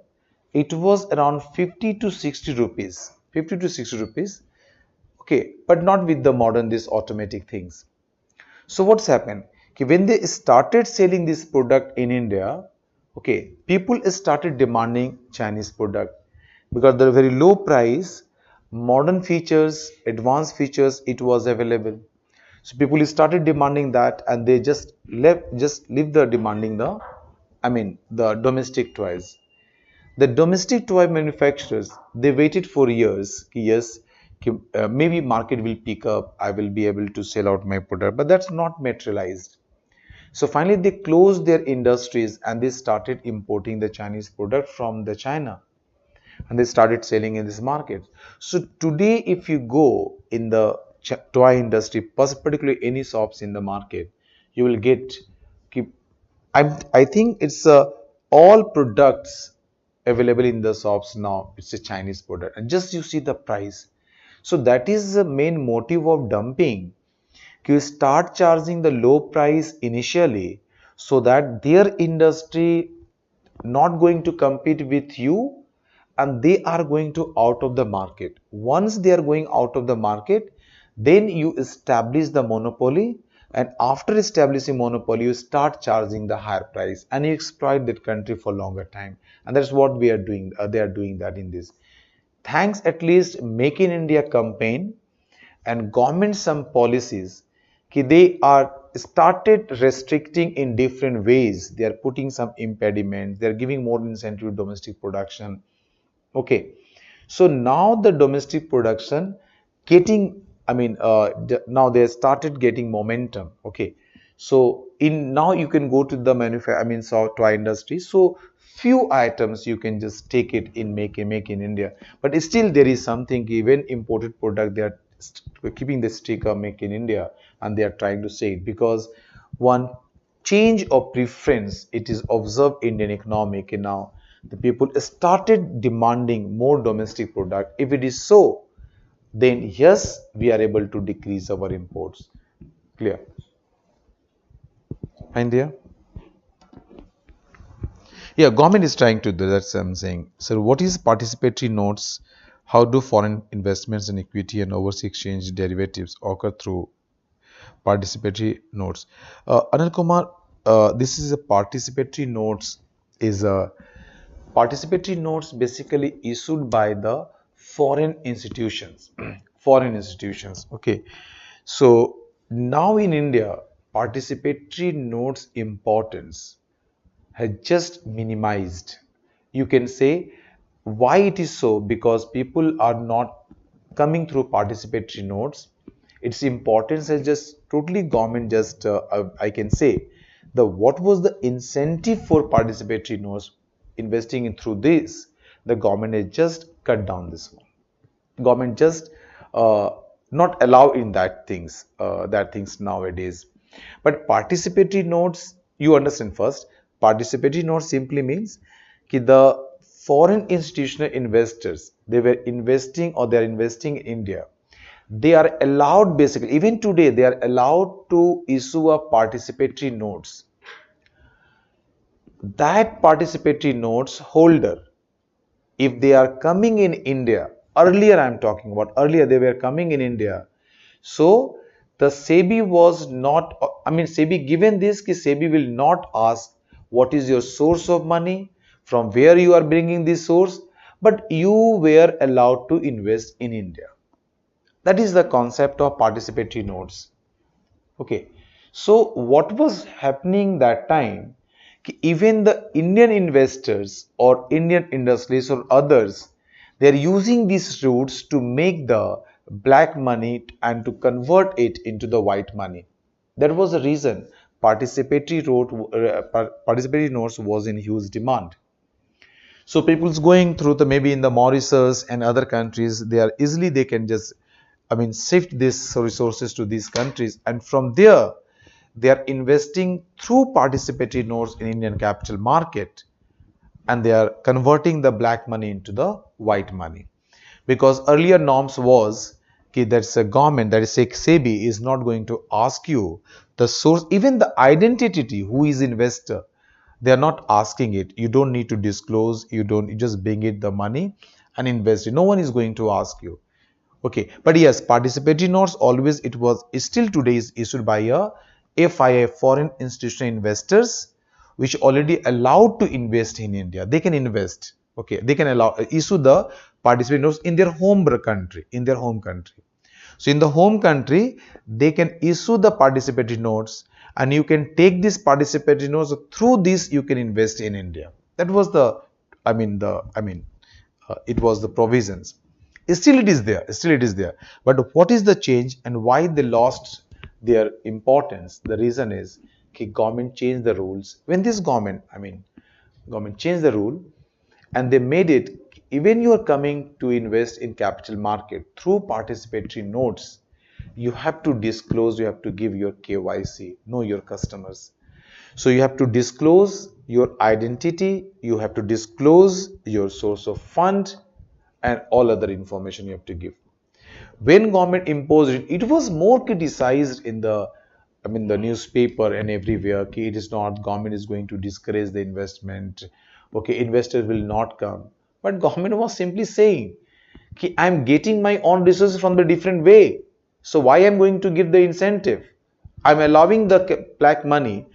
it was around 50 to 60 rupees, 50 to 60 rupees, okay, but not with the modern this automatic things. So what's happened? Okay, when they started selling this product in India, okay, people started demanding Chinese product because the very low price, modern features, advanced features, it was available. So people started demanding that, and they just leave the demanding the domestic toys. The domestic toy manufacturers, they waited for years. Yes, maybe market will pick up, I will be able to sell out my product, but that's not materialized. So finally they closed their industries and they started importing the Chinese product from the China, and they started selling in this market. So today if you go in the toy industry, particularly any shops in the market, you will get I think it's all products available in the shops now. It's a Chinese product, and just you see the price. So that is the main motive of dumping. You start charging the low price initially, so that their industry not going to compete with you, and they are going to out of the market. Once they are going out of the market, then you establish the monopoly, and after establishing monopoly you start charging the higher price and you exploit that country for longer time. And that's what we are doing, they are doing that in this. Thanks at least Make in India campaign and government some policies, they are started restricting in different ways. They are putting some impediments. They are giving more incentive to domestic production. Okay, so now the domestic production getting, now they started getting momentum. Okay, so in now you can go to the toy industry. So few items you can just take it in make in India, but still there is something, even imported product they are keeping the sticker make in India, and they are trying to say it because one change of preference it is observed in Indian economy. Okay, now the people started demanding more domestic product. If it is so, then yes, we are able to decrease our imports. Clear? India? Yeah, government is trying to do, that's what I'm saying. So what is participatory notes? How do foreign investments in equity and overseas exchange derivatives occur through participatory notes? Anil Kumar, this is a participatory notes is a participatory notes basically issued by the foreign institutions. Foreign institutions. Okay. So now in India, participatory notes importance has just minimized. You can say why it is so, because people are not coming through participatory notes. Its importance has just totally government just I can say the what was the incentive for participatory notes investing in through this, the government has just cut down this one. Government just uh, not allow in that things nowadays. But participatory notes, you understand first, participatory notes simply means कि the foreign institutional investors, they were investing or they are investing in India, they are allowed, basically even today they are allowed to issue a participatory notes. That participatory notes holder, if they are coming in India, earlier I am talking about, earlier they were coming in India. So the SEBI was not, SEBI given this, ki SEBI will not ask what is your source of money, from where you are bringing this source, but you were allowed to invest in India. That is the concept of participatory notes. Okay, so what was happening that time? Even the Indian investors or Indian industries or others, they are using these routes to make the black money and to convert it into the white money. That was the reason participatory notes was in huge demand. So people's going through the maybe in the Mauritius and other countries, they are easily they can just shift these resources to these countries, and from there they are investing through participatory notes in Indian capital market, and they are converting the black money into the white money. Because earlier norms was that's a government, that is say SEBI is not going to ask you the source, even the identity, who is investor. They are not asking it. You don't need to disclose. You just bring it the money and invest it. No one is going to ask you. Okay, but yes, participatory notes always it was still today is issued by a FII, foreign institutional investors, which already allowed to invest in India. They can invest. Okay, they can allow issue the participatory notes in their home country, in their home country. So in the home country, they can issue the participatory notes, and you can take these participatory notes. Through this, you can invest in India. That was the, it was the provisions. Still it is there. Still it is there. But what is the change and why they lost their importance? The reason is government changed the rules. When this government changed the rule, and they made it, even you are coming to invest in capital market through participatory notes, you have to disclose, you have to give your KYC, know your customers. So you have to disclose your identity, you have to disclose your source of fund, and all other information you have to give. When government imposed it, it was more criticized in the newspaper and everywhere. Okay, it is not, government is going to discourage the investment. Okay, investors will not come. But government was simply saying, okay, I'm getting my own resources from the different way. So why I'm going to give the incentive? I'm allowing the black money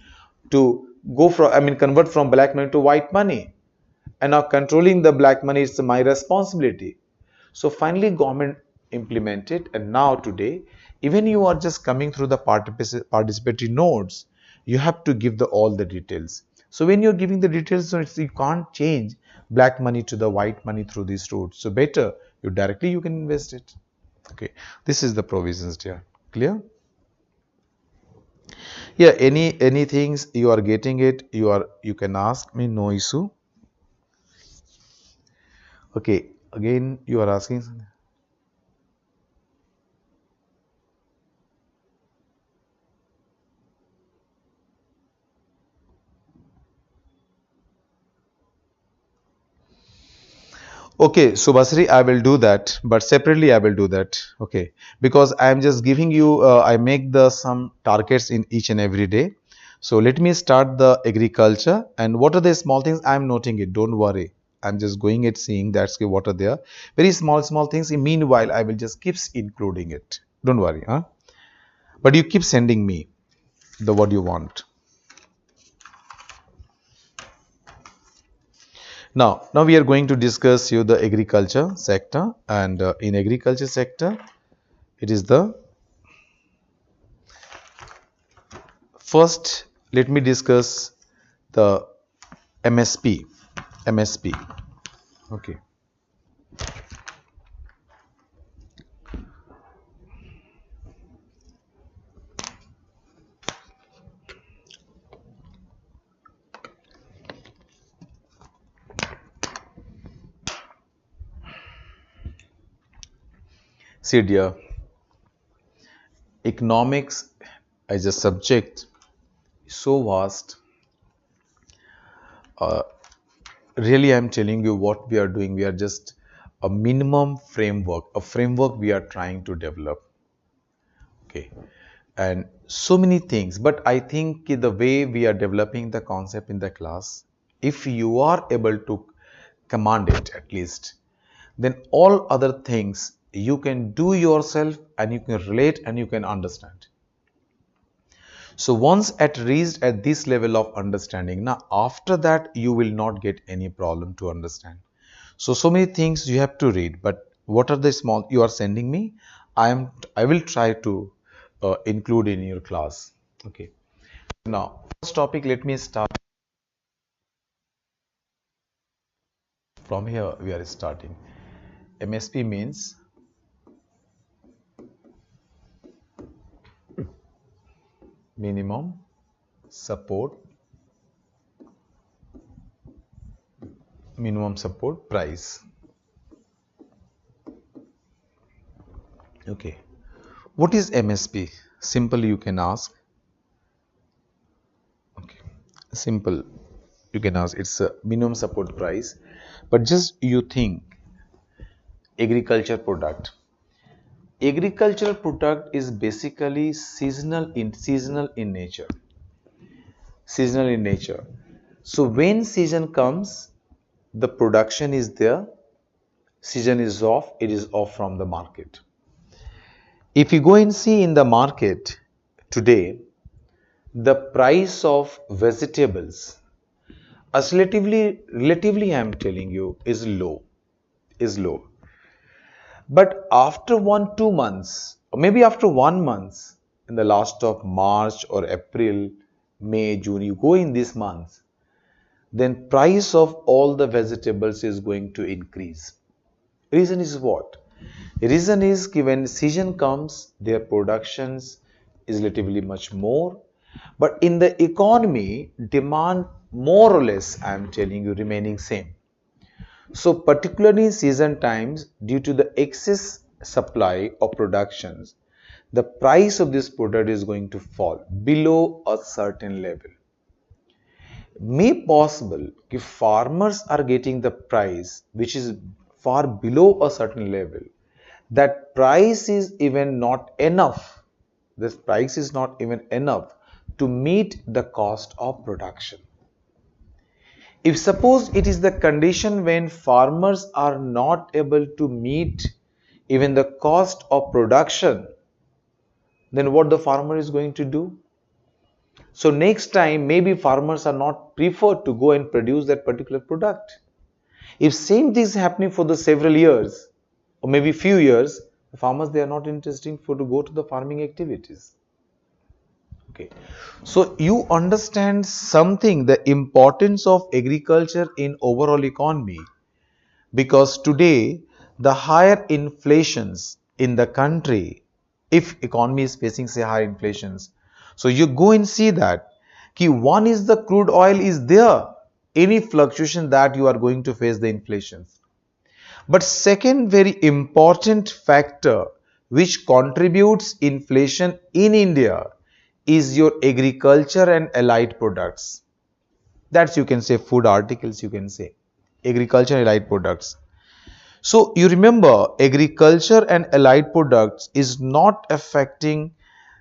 to go from, convert from black money to white money. And now controlling the black money is my responsibility. So finally government implement it, and now today, even you are just coming through the participatory nodes, you have to give all the details. So when you're giving the details, so you can't change black money to the white money through these routes. So better you can invest it. Okay, this is the provisions there. Clear? Yeah, any things you are getting it, you can ask me, no issue. Okay, again you are asking something. Okay, so Basri, I will do that, but separately I will do that. Okay, because I am just giving you, I make the some targets in each and every day. So let me start the agriculture, and what are the small things I am noting it. Don't worry, I'm just going it seeing that's what are there. Very small things. Meanwhile, I will just keep including it. Don't worry, huh? But you keep sending me the what you want. Now we are going to discuss you the agriculture sector, and in agriculture sector, it is the first. Let me discuss the MSP. MSP. Okay. See, dear, economics as a subject is so vast. Uh, Really, I'm telling you what we are doing. We are just a minimum framework, a framework we are trying to develop. Okay, and so many things. But I think the way we are developing the concept in the class, if you are able to command it at least, then all other things you can do yourself and you can relate and you can understand. So once at reached at this level of understanding, now after that you will not get any problem to understand. So many things you have to read, but what are the small you are sending me? I will try to include in your class. Okay. Now first topic, let me start from here. We are starting. MSP means minimum support price. Okay, what is MSP? Simple, you can ask. Okay, simple, you can ask. It's a minimum support price, but just you think agriculture product. Agricultural product is basically seasonal in nature. Seasonal in nature. So when season comes, the production is there. Season is off. It is off from the market. If you go and see in the market today, the price of vegetables, as relatively I am telling you, is low. But after 1-2 months, or maybe after 1 month, in the last of March or April, May, June, you go in these months, then price of all the vegetables is going to increase. Reason is what? Reason is when season comes, their productions is relatively much more. But in the economy, demand more or less, I am telling you, remaining same. So particularly in season times, due to the excess supply of productions, the price of this product is going to fall below a certain level. May possible if farmers are getting the price which is far below a certain level, that price is even not enough. This price is not even enough to meet the cost of production. If suppose it is the condition when farmers are not able to meet even the cost of production, then what the farmer is going to do? So next time maybe farmers are not preferred to go and produce that particular product. If same thing is happening for the several years or maybe few years, Farmers, they are not interested for to go to the farming activities. Okay, so you understand something, the importance of agriculture in overall economy, because today the higher inflations in the country, if economy is facing say higher inflations, so you go and see that key one is the crude oil is there, any fluctuation that you are going to face the inflations. But second very important factor which contributes inflation in India is your agriculture and allied products. That's, you can say, food articles, you can say agriculture and allied products. So you remember, agriculture and allied products is not affecting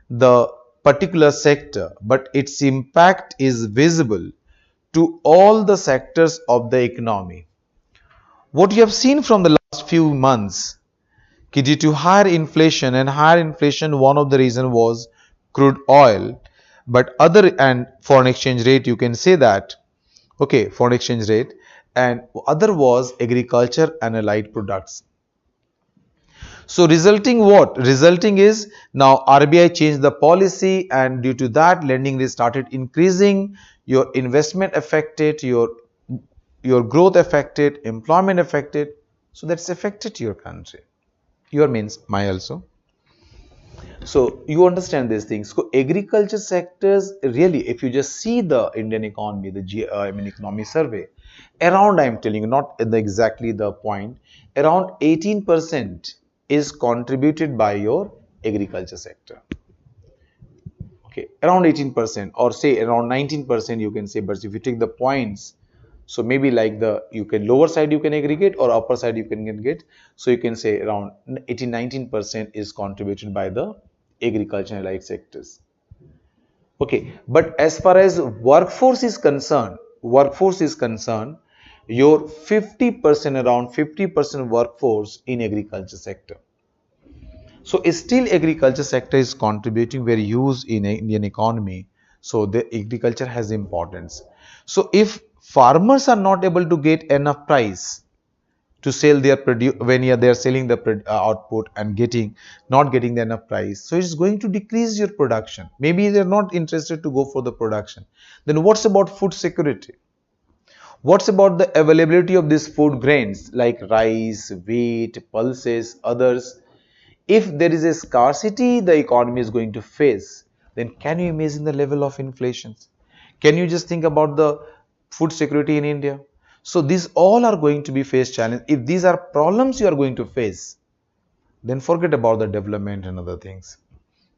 the particular sector, but its impact is visible to all the sectors of the economy. What you have seen from the last few months, due to higher inflation, and higher inflation, one of the reason was crude oil, but other and foreign exchange rate, you can say that, okay, foreign exchange rate, and other was agriculture and allied products. So resulting what? Resulting is now RBI changed the policy, and due to that lending rate started increasing, your investment affected, your growth affected, employment affected. So that's affected your country. Your means my also. So you understand these things. So agriculture sectors really, if you just see the Indian economy, the economy survey, around, I'm telling you, not in the exactly the point, around 18% is contributed by your agriculture sector. Okay, around 18% or say around 19% you can say, but if you take the points, so maybe like the you can lower side you can aggregate or upper side you can get, so you can say around 18-19% is contributed by the agriculture and allied sectors. Okay, but as far as workforce is concerned, your 50%, around 50% workforce in agriculture sector. So still agriculture sector is contributing very huge in Indian economy. So the agriculture has importance. So if farmers are not able to get enough price to sell their produce, when they are selling the output and not getting the enough price, so it's going to decrease your production. Maybe they're not interested to go for the production. Then what's about food security? What's about the availability of these food grains like rice, wheat, pulses, others? If there is a scarcity the economy is going to face, then can you imagine the level of inflation? Can you just think about the food security in India? So these all are going to be face challenge. If these are problems you are going to face, then forget about the development and other things,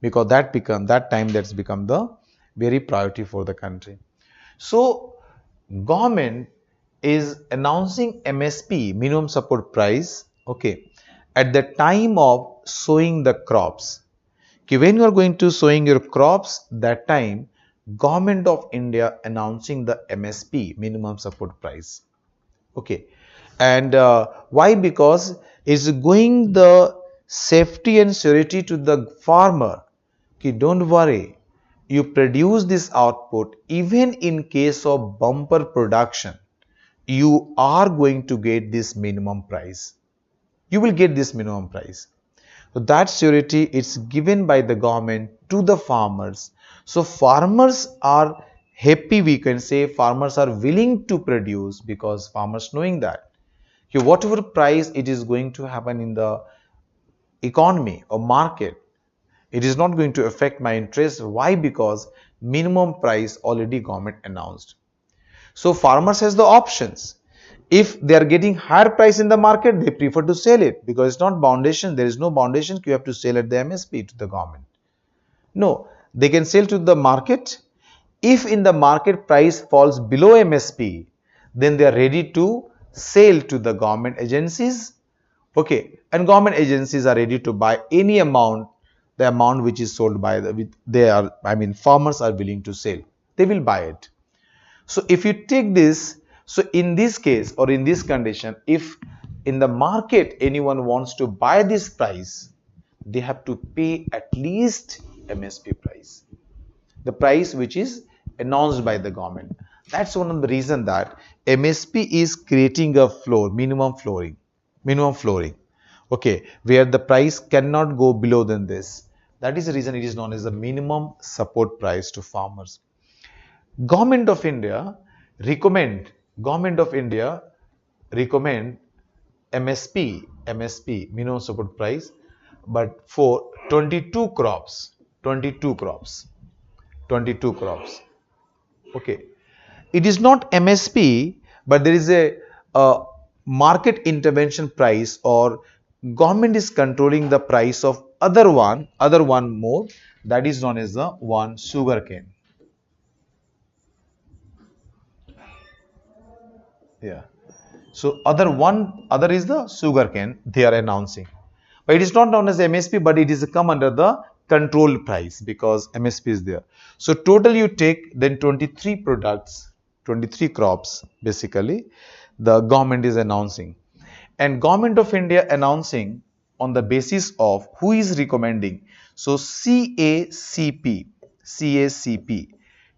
because that time that's become the very priority for the country. So government is announcing MSP, minimum support price, okay, at the time of sowing the crops. Okay, when you are going to sowing your crops, that time government of India announcing the MSP, minimum support price. Okay, and why? Because it's going the safety and surety to the farmer. Okay, don't worry, you produce this output, even in case of bumper production, you are going to get this minimum price. You will get this minimum price. So that surety is given by the government to the farmers. So farmers are happy, we can say farmers are willing to produce, because farmers knowing that whatever price it is going to happen in the economy or market, it is not going to affect my interest. Why? Because minimum price already government announced. So farmers has the options. If they are getting higher price in the market, they prefer to sell it, because it's not foundation. There is no foundation. You have to sell at the MSP to the government. No, they can sell to the market. If in the market price falls below MSP, then they are ready to sell to the government agencies. Okay, and government agencies are ready to buy any amount, the amount which is sold by farmers are willing to sell. They will buy it. So if you take this, so in this case or in this condition, if in the market anyone wants to buy this price, they have to pay at least MSP price, the price which is announced by the government. That's one of the reason that MSP is creating a floor, minimum flooring. Okay, where the price cannot go below than this. That is the reason it is known as the minimum support price to farmers. Government of India recommend Government of India recommend MSP minimum support price, but for 22 crops, 22 crops, 22 crops. Okay, it is not MSP, but there is a market intervention price, or government is controlling the price of other one more, that is known as the one sugarcane. Yeah. So other is the sugarcane they are announcing. But it is not known as MSP, but it is come under the control price because MSP is there. So total you take then 23 products, 23 crops basically the government is announcing. And Government of India announcing on the basis of who is recommending. So CACP,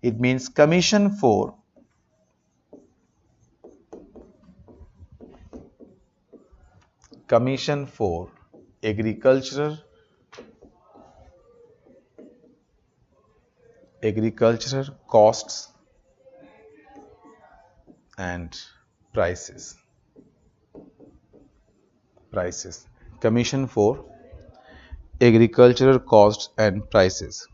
it means Commission for Agriculture, Costs and Prices. Commission for Agricultural Costs and Prices.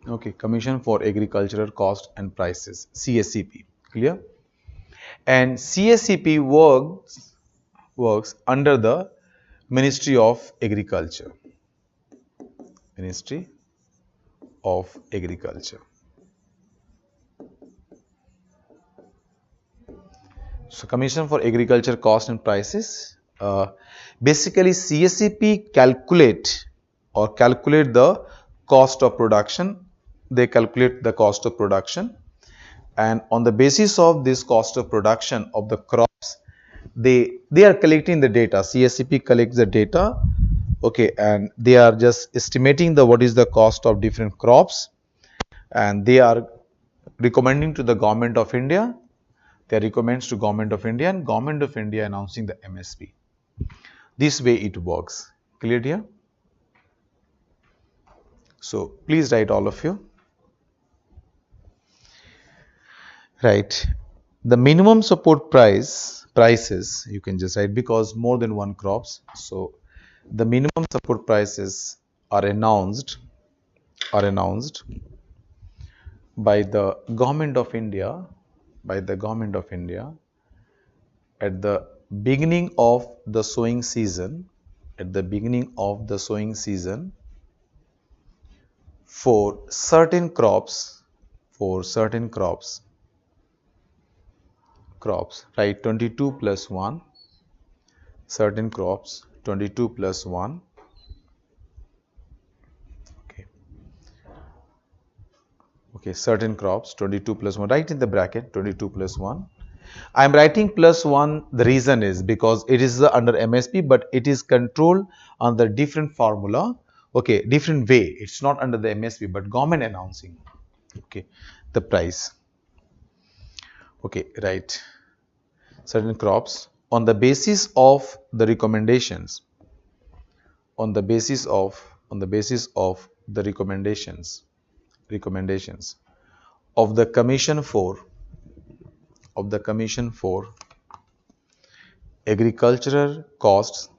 Okay, Commission for Agricultural Cost and Prices, CACP. Clear? And CACP works under the Ministry of Agriculture. Ministry of Agriculture. So Commission for Agriculture Cost and Prices. Basically CACP calculate the cost of production. They calculate the cost of production, and on the basis of this cost of production of the crops, they are collecting the data. CACP collects the data, okay, and they are just estimating the what is the cost of different crops, and they are recommending to the Government of India. They recommends to Government of India, and Government of India announcing the MSP. This way it works. Clear here? So please write, all of you. Right. The minimum support prices you can just write because more than one crops. So the minimum support prices are announced by the Government of India at the beginning of the sowing season, for certain crops, right, 22 plus 1, certain crops 22 plus 1. Okay, certain crops 22 plus 1, right in the bracket 22 plus 1. I am writing plus 1, the reason is because it is under MSP, but it is controlled on the different formula, okay, different way. It's not under the MSP, but government announcing, okay, the price. Okay, right. Certain crops on the basis of the recommendations, on the basis of the recommendations of the Commission for Agricultural Costs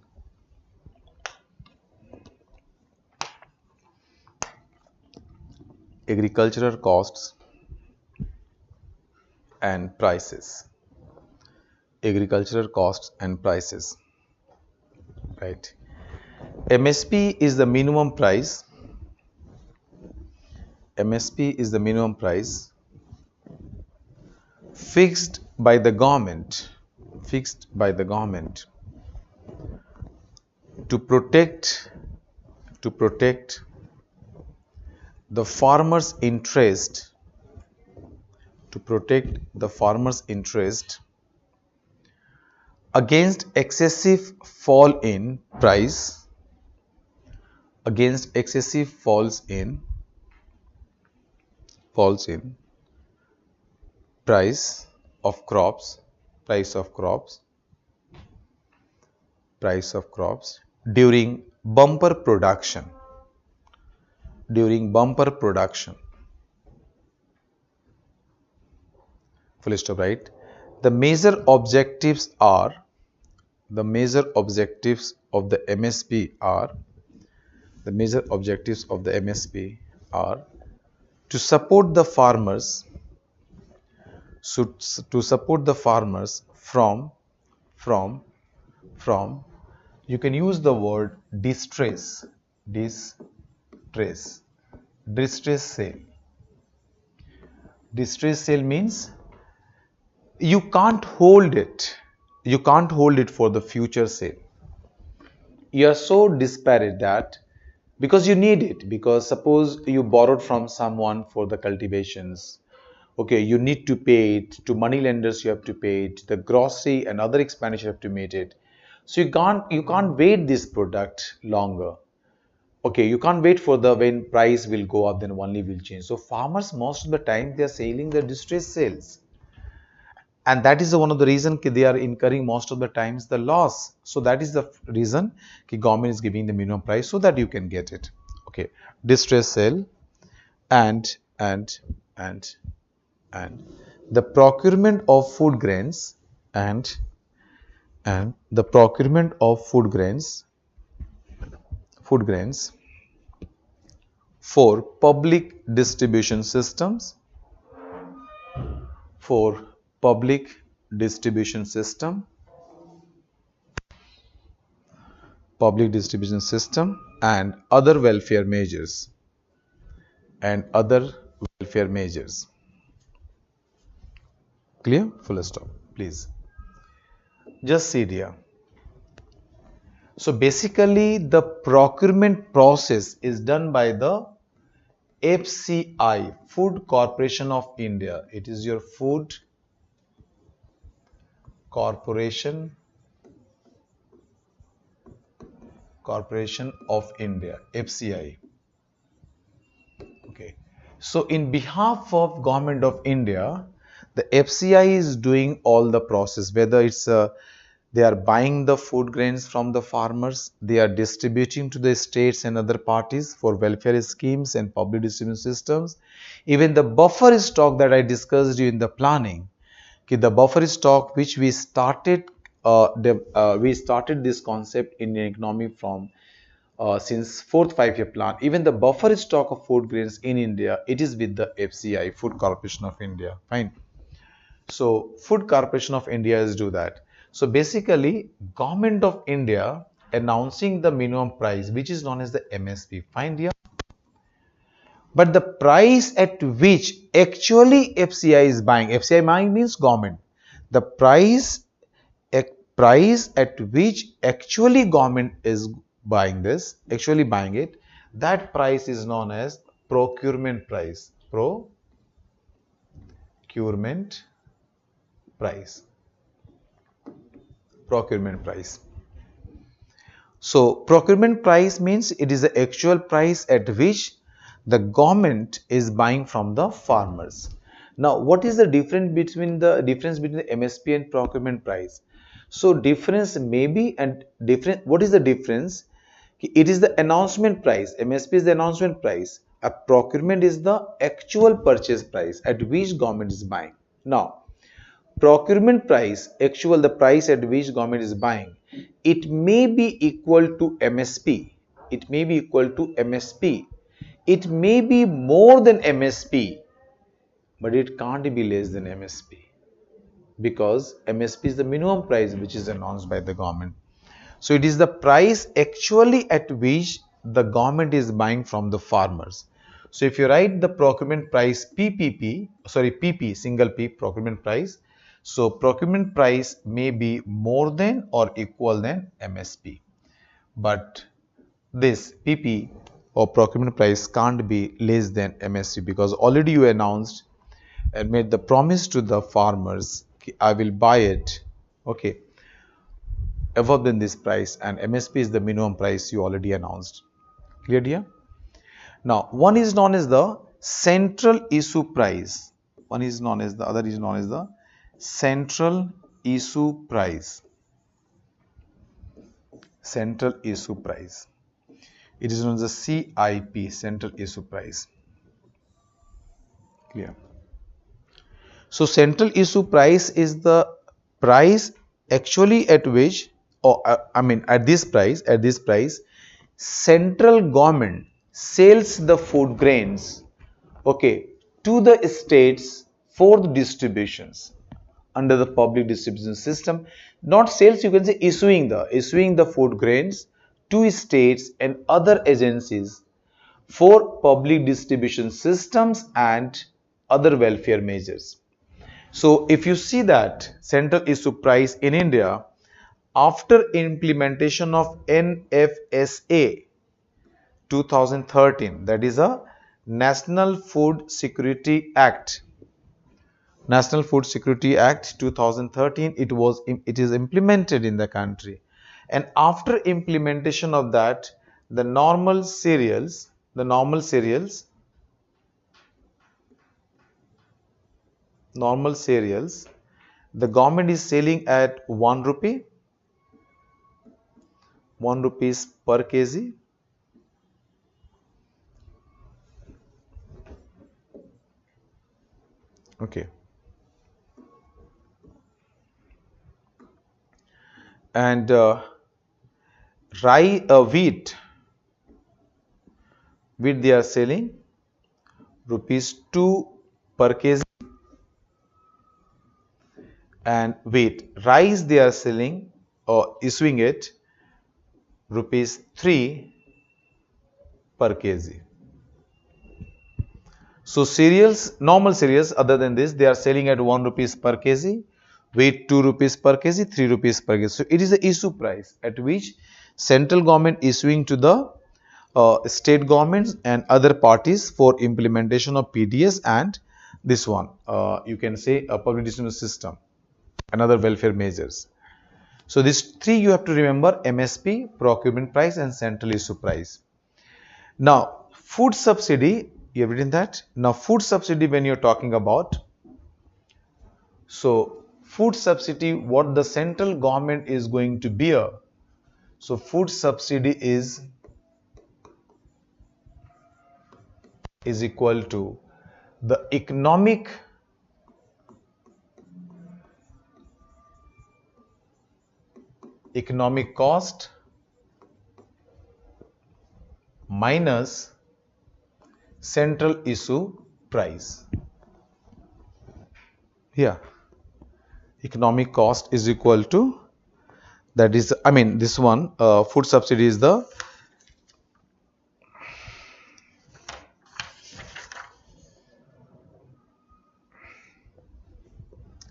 and Prices. Right. MSP is the minimum price. Fixed by the government to protect the farmer's interest against excessive fall in price price of crops price of crops during bumper production. During bumper production. Full stop, right? The major objectives are, the major objectives of the MSP are, the major objectives of the MSP are to support the farmers, to support the farmers from, from, you can use the word distress, distress, distress sale. Distress sale means you can't hold it. You can't hold it for the future sale. You are so disparate that because you need it, because suppose you borrowed from someone for the cultivations, okay, you need to pay it to money lenders, you have to pay it, the grocery and other expenditure you have to meet it. So you can't wait this product longer. Okay, you can't wait for the when price will go up, then only will change. So farmers most of the time they are selling the distress sales, and that is one of the reason they are incurring most of the times the loss. So that is the reason government is giving the minimum price so that you can get it. Okay, distress sale and and and and the procurement of food grains and the procurement of food grains for public distribution systems, for public distribution system, public distribution system and other welfare measures, and other welfare measures. Clear? Full stop, please. Just see here. So basically the procurement process is done by the FCI, Food Corporation of India. It is your Food Corporation of India, FCI. Okay. So in behalf of Government of India, the FCI is doing all the process, whether it's they are buying the food grains from the farmers, they are distributing to the states and other parties for welfare schemes and public distribution systems. Even the buffer stock that I discussed in the planning, the buffer stock which we started, we started this concept in economy from since fourth 5-year plan. Even the buffer stock of food grains in India, it is with the FCI, Food Corporation of India. Fine. So Food Corporation of India is do that. So basically Government of India announcing the minimum price, which is known as the MSP. Fine here. But the price at which actually FCI is buying, FCI buying means government. The price at which actually government is buying this, actually buying it, that price is known as procurement price. Procurement price. Procurement price. So procurement price means it is the actual price at which the government is buying from the farmers. Now what is the difference between the MSP and procurement price? So difference may be, and different, what is the difference? It is the announcement price. MSP is the announcement price. A procurement is the actual purchase price at which government is buying. Now procurement price, actual, the price at which government is buying, it may be equal to MSP. It may be equal to MSP. It may be more than MSP, but it can't be less than MSP, because MSP is the minimum price which is announced by the government. So it is the price actually at which the government is buying from the farmers. So if you write the procurement price PP, single P, procurement price. So procurement price may be more than or equal than MSP. But this PP or procurement price can't be less than MSP, because already you announced and made the promise to the farmers, I will buy it, okay, above than this price, and MSP is the minimum price you already announced. Clear here? Now one is known as the central issue price. One is known as the other is known as the central issue price. Central issue price. It is known as the CIP, central issue price. Clear. So central issue price is the price actually at which, or I mean at this price, central government sells the food grains, okay, to the states for the distributions under the public distribution system. Not sales, you can say issuing the food grains to states and other agencies for public distribution systems and other welfare measures. So if you see that central issue price in India, after implementation of NFSA 2013, that is a National Food Security Act. National Food Security Act 2013, it is implemented in the country. And after implementation of that, the normal cereals, the government is selling at 1 rupee, 1 rupees per kg. Okay. And wheat they are selling rupees 2 per kg, and rice they are selling or issuing it rupees 3 per kg. So cereals, normal cereals other than this, they are selling at 1 rupees per kg, wheat 2 rupees per kg, 3 rupees per kg. So it is the issue price at which central government issuing to the state governments and other parties for implementation of PDS and this one, you can say a public distribution system and other welfare measures. So these three you have to remember: MSP, procurement price, and central issue price. Now food subsidy, you have written that. Now food subsidy, when you're talking about, so food subsidy, what the central government is going to bear. So food subsidy is equal to the economic cost minus central issue price. Here, economic cost is equal to, that is, I mean, this one, food subsidy is the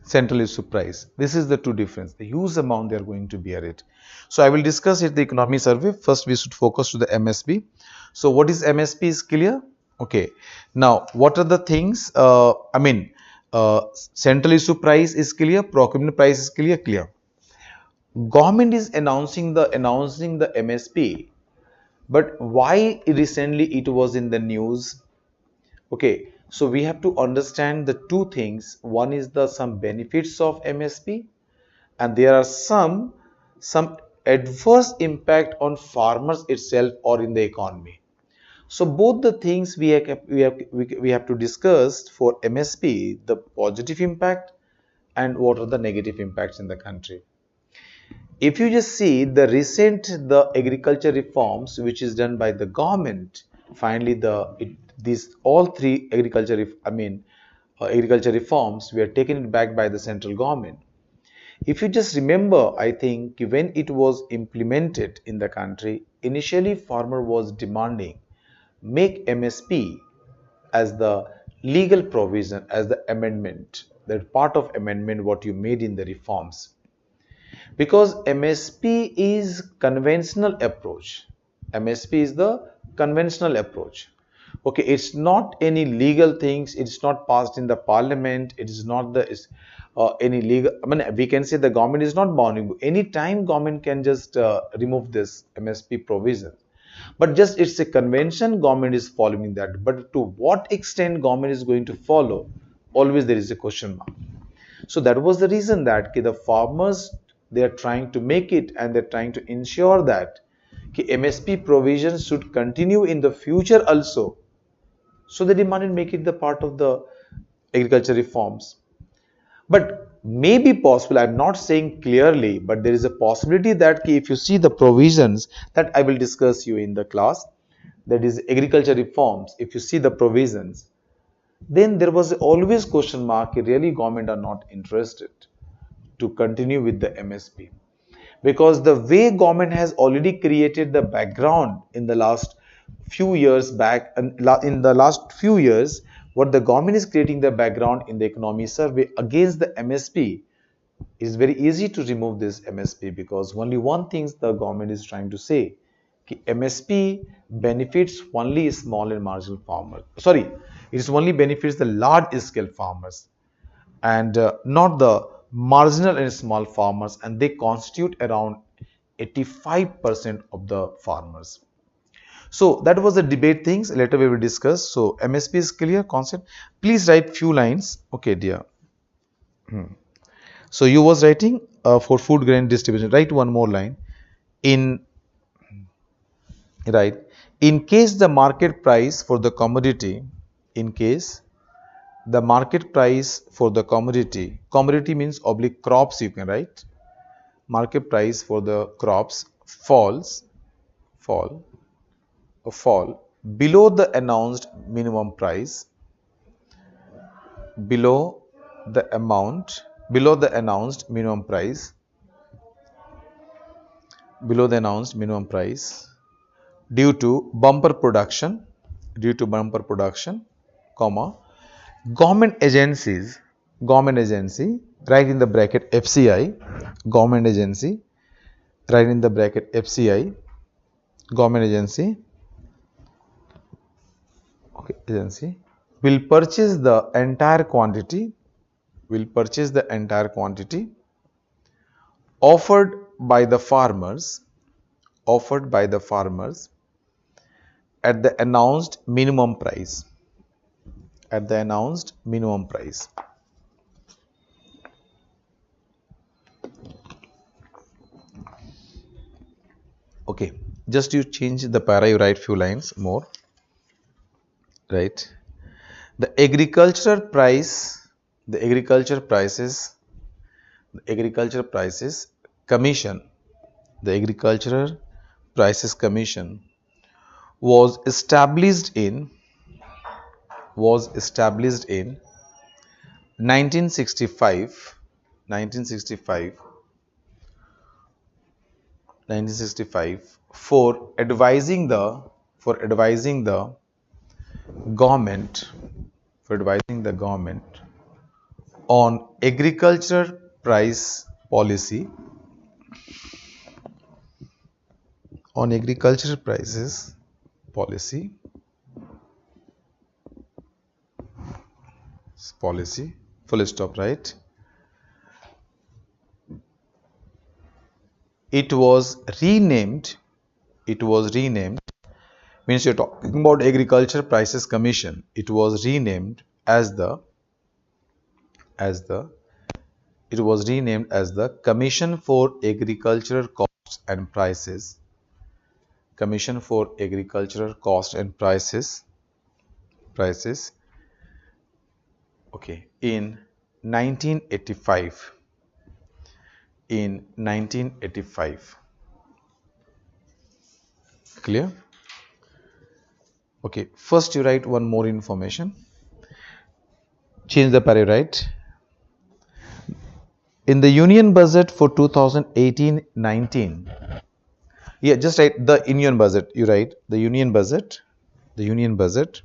central issue price. This is the two difference, the huge amount they are going to bear it. So I will discuss it, the economy survey. First we should focus to the MSP. So what is MSP is clear. Okay, now what are the things, central issue price is clear, procurement price is clear. Government is announcing the MSP, but why recently it was in the news? Okay, so we have to understand the two things. One is the some benefits of MSP, and there are some adverse impact on farmers itself or in the economy. So both the things we have to discuss for MSP, the positive impact and what are the negative impacts in the country. If you just see the agriculture reforms which is done by the government, finally these all three agriculture reforms were taken back by the central government. If you just remember, I think when it was implemented in the country, initially farmer was demanding make MSP as the legal provision, as the amendment, that part of amendment what you made in the reforms. Because MSP is conventional approach. MSP is the conventional approach. Okay, it's not any legal things. It's not passed in the parliament. It is not any legal. I mean, we can say the government is not bound. Any time government can just remove this MSP provision. But just it's a convention. Government is following that. But to what extent government is going to follow? Always there is a question mark. So that was the reason that the farmers they are trying to make it, and they're trying to ensure that MSP provisions should continue in the future also. So they demanded make it the part of the agriculture reforms. But may be possible, I'm not saying clearly, but there is a possibility that if you see the provisions that I will discuss you in the class, that is agriculture reforms, if you see the provisions, then there was always question mark, really government are not interested to continue with the MSP. Because the way government has already created the background in the last few years back, and in the last few years, what the government is creating the background in the economy survey against the MSP, it is very easy to remove this MSP, because only one thing the government is trying to say, MSP benefits only small and marginal farmers. Sorry, it only benefits the large scale farmers, and not the marginal and small farmers, and they constitute around 85% of the farmers. So that was the debate things. Later we will discuss. So MSP is clear concept. Please write few lines. Okay, dear. So you was writing for food grain distribution. Write one more line. In right. In case the market price for the commodity, in case the market price for the commodity means oblique crops, you can write. Market price for the crops fall below the announced minimum price, below below the announced minimum price, below the announced minimum price, due to bumper production, comma, government agency, write in the bracket FCI, government agency, write in the bracket FCI, government agency, okay, agency will purchase the entire quantity, offered by the farmers, at the announced minimum price, Okay, just you change the para, you write few lines more, right? The agriculture prices commission, the agricultural prices commission was established in 1965 for advising the government on agriculture price policy, on agriculture prices policy, full stop, right? It was renamed, means you're talking about agriculture prices commission. It was renamed as the Commission for Agricultural Costs and Prices, okay, in 1985, clear? Okay, first you write one more information, change the para, right? In the union budget for 2018-19, yeah, just write the union budget, you write the union budget in union budget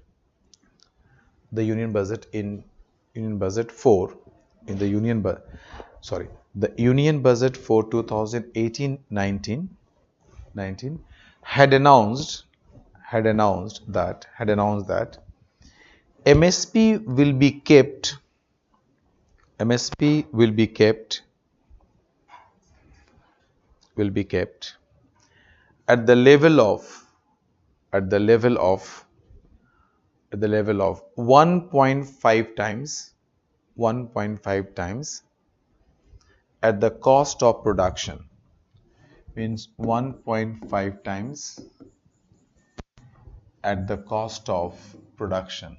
for the union budget for 2018-19 had announced that MSP will be kept at the level of 1.5 times at the cost of production means 1.5 times at the cost of production.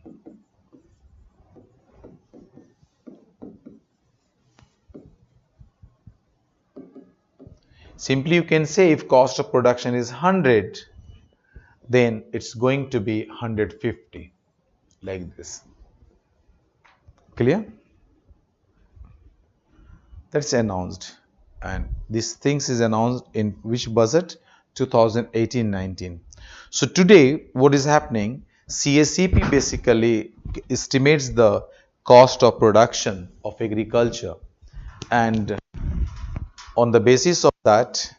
Simply you can say if cost of production is 100, then it's going to be 150, like this. Clear? That's announced, and this things is announced in which budget? 2018-19. So today what is happening? CACP basically estimates the cost of production of agriculture, and on the basis of that,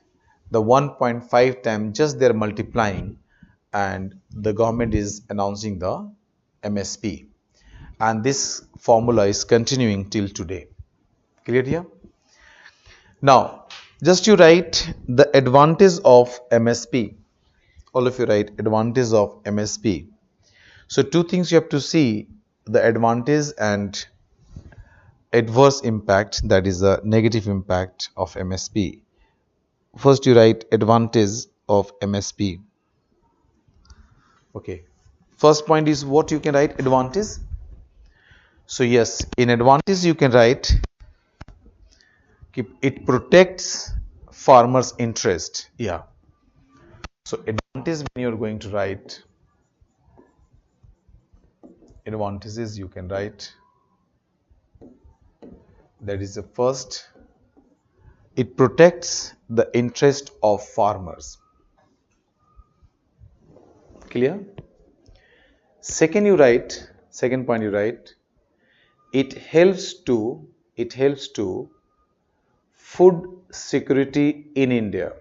the 1.5 times just they're multiplying, and the government is announcing the MSP, and this formula is continuing till today. Clear here? Now, just you write the advantage of MSP. All of you write advantage of MSP. So two things you have to see: the advantage and adverse impact, that is a negative impact of MSP. First you write advantage of MSP. Okay. First point is what you can write advantage. So yes, in advantage you can write it protects farmers' interest. Yeah. So advantage when you're going to write advantages you can write, that is the first, it protects the interest of farmers. Clear? Second point you write it helps to food security in India.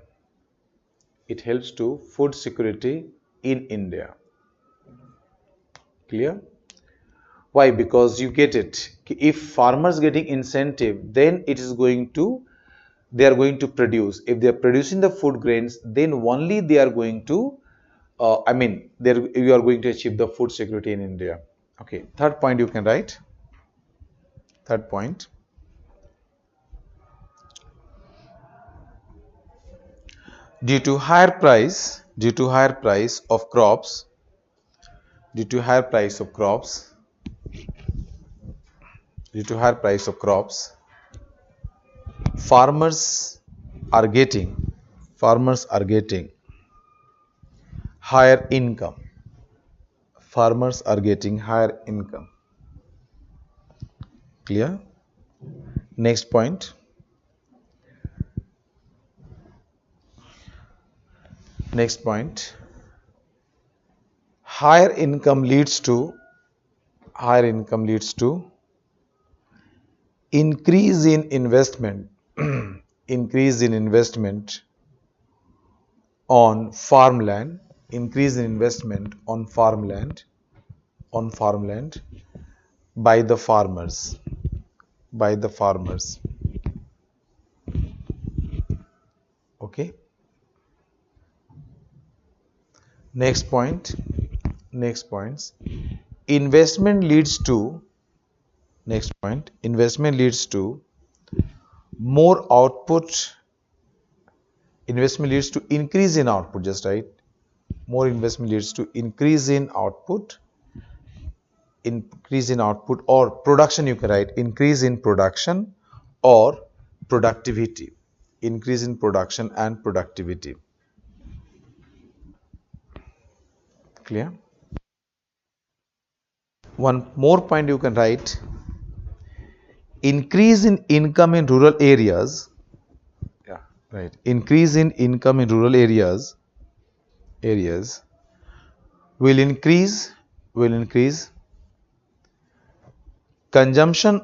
It helps to food security in India. Clear? Why? Because you get it. If farmers getting incentive, then it is going to, they are going to produce. If they are producing the food grains, then only they are going to, you are going to achieve the food security in India. Okay. Third point you can write. Third point. Due to higher price of crops, farmers are getting higher income. Farmers are getting higher income. Clear? Next point. Higher income leads to increase in investment on farmland, by the farmers. Okay. Next points. Investment leads to more output. Investment leads to increase in output, just right. More investment leads to increase in output, or production, you can write increase in production or productivity. Increase in production and productivity. Clear? One more point you can write, increase in income in rural areas. Yeah, right. Increase in income in rural areas will increase consumption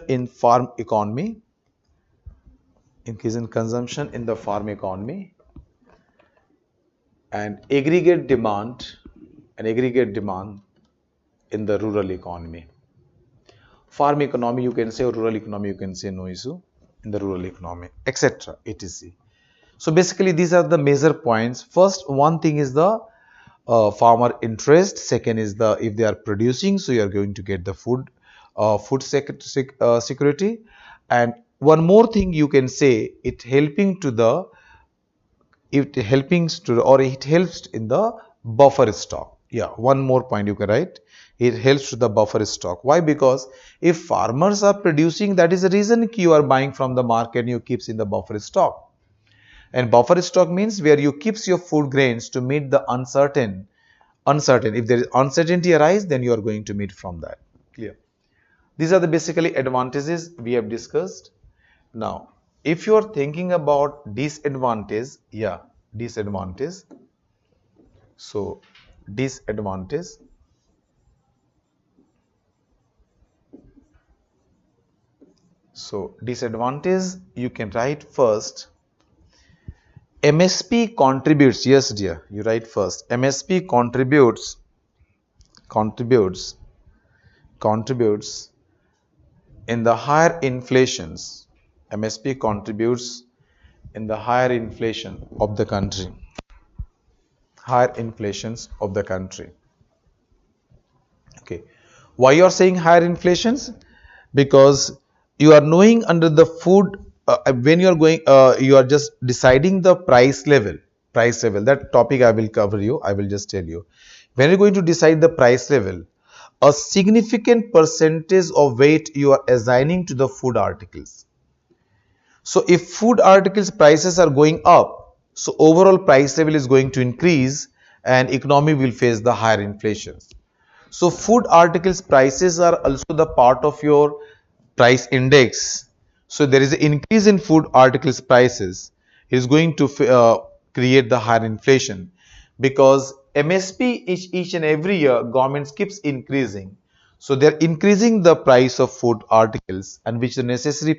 in farm economy. Increase in consumption in the farm economy and aggregate demand in the rural economy. Farm economy you can say, or rural economy you can say, no issue, in the rural economy, etc. etc. So basically these are the major points. First one thing is the farmer interest. Second is the, if they are producing, so you are going to get the food security. And one more thing you can say, it helping to the it helps in the buffer stock. Yeah, one more point you can write. It helps to the buffer stock. Why? Because if farmers are producing, that is the reason you are buying from the market, you keeps in the buffer stock. And buffer stock means where you keeps your food grains to meet the uncertain. If there is uncertainty arise, then you are going to meet from that. Clear? These are the basically advantages we have discussed. Now, if you are thinking about disadvantage, yeah, disadvantage. So, disadvantage. So, disadvantage you can write first. MSP contributes. Yes, dear, you write first. MSP contributes in the higher inflations. MSP contributes in the higher inflation of the country. Higher inflations of the country. Okay. Why you are saying higher inflations? Because you are knowing under the food when you are going you are just deciding the price level, that topic I will cover you, I will just tell you. When you're going to decide the price level, a significant percentage of weight you are assigning to the food articles. So if food articles prices are going up, so overall price level is going to increase and economy will face the higher inflation. So food articles prices are also the part of your price index. So there is an increase in food articles prices is going to create the higher inflation, because MSP each and every year government keeps increasing. So they're increasing the price of food articles, and which is necessary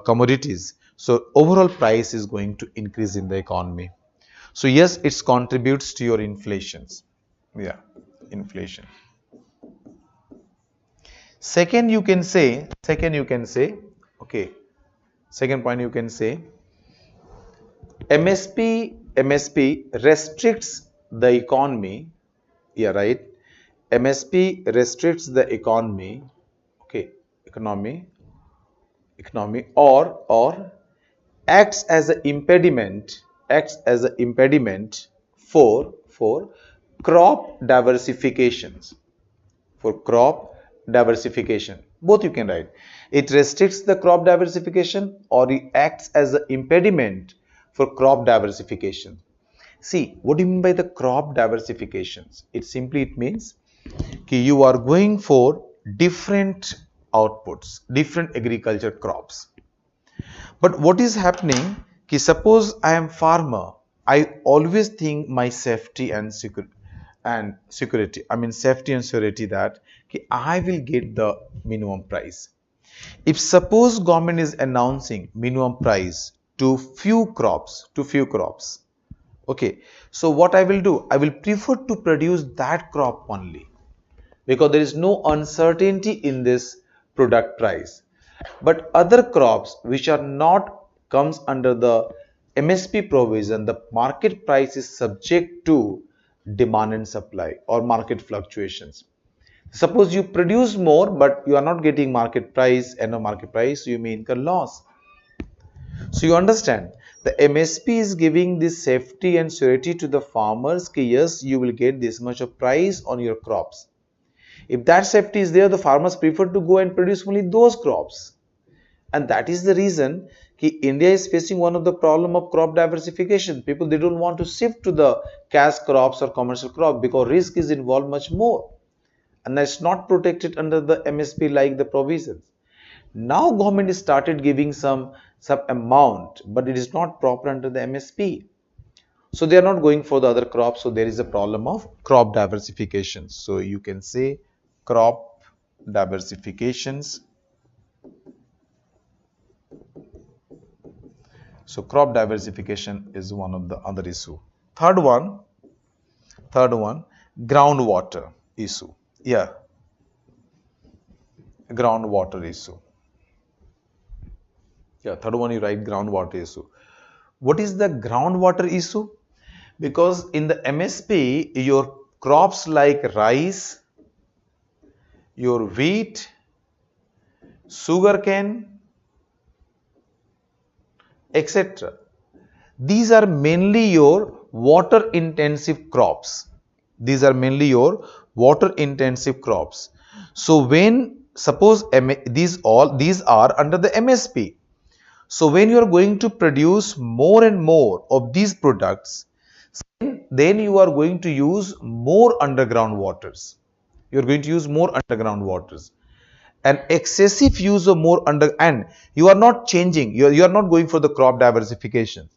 commodities. So overall price is going to increase in the economy. So yes, it contributes to your inflations. Yeah, inflation. Okay, second point you can say, MSP restricts the economy. Yeah, right. MSP restricts the economy. Okay, economy, or acts as an impediment for crop diversifications. For crop diversification, both you can write. It restricts the crop diversification, or it acts as an impediment for crop diversification. See, what do you mean by the crop diversifications? It means कि you are going for different outputs, different agriculture crops. But what is happening, कि suppose I am farmer, I always think my safety and security, I mean safety and security, that कि I will get the minimum price. If suppose government is announcing minimum price to few crops, okay, so what I will do, I will prefer to produce that crop only, because there is no uncertainty in this product price. But other crops which are not comes under the MSP provision, the market price is subject to demand and supply or market fluctuations. Suppose you produce more but you are not getting market price, and no market price, you may incur loss. So you understand, the MSP is giving this safety and surety to the farmers कि yes, you will get this much of price on your crops. If that safety is there, the farmers prefer to go and produce only those crops. And that is the reason that India is facing one of the problem of crop diversification. People, they don't want to shift to the cash crops or commercial crop because risk is involved much more. And that's not protected under the MSP like the provisions. Now government has started giving some amount, but it is not proper under the MSP. So they are not going for the other crops. So there is a problem of crop diversification. So you can say crop diversifications. So crop diversification is one of the other issue. Third one, groundwater issue. Yeah, groundwater issue. Yeah, third one you write groundwater issue. What is the groundwater issue? Because in the MSP, your crops like rice, your wheat, sugarcane, etc. These are mainly your water intensive crops. These are mainly your water intensive crops. So when suppose these are under the MSP. So when you are going to produce more and more of these products, then you are going to use more underground waters. You are going to use more underground waters. An excessive use of more and you are not changing, you are not going for the crop diversification.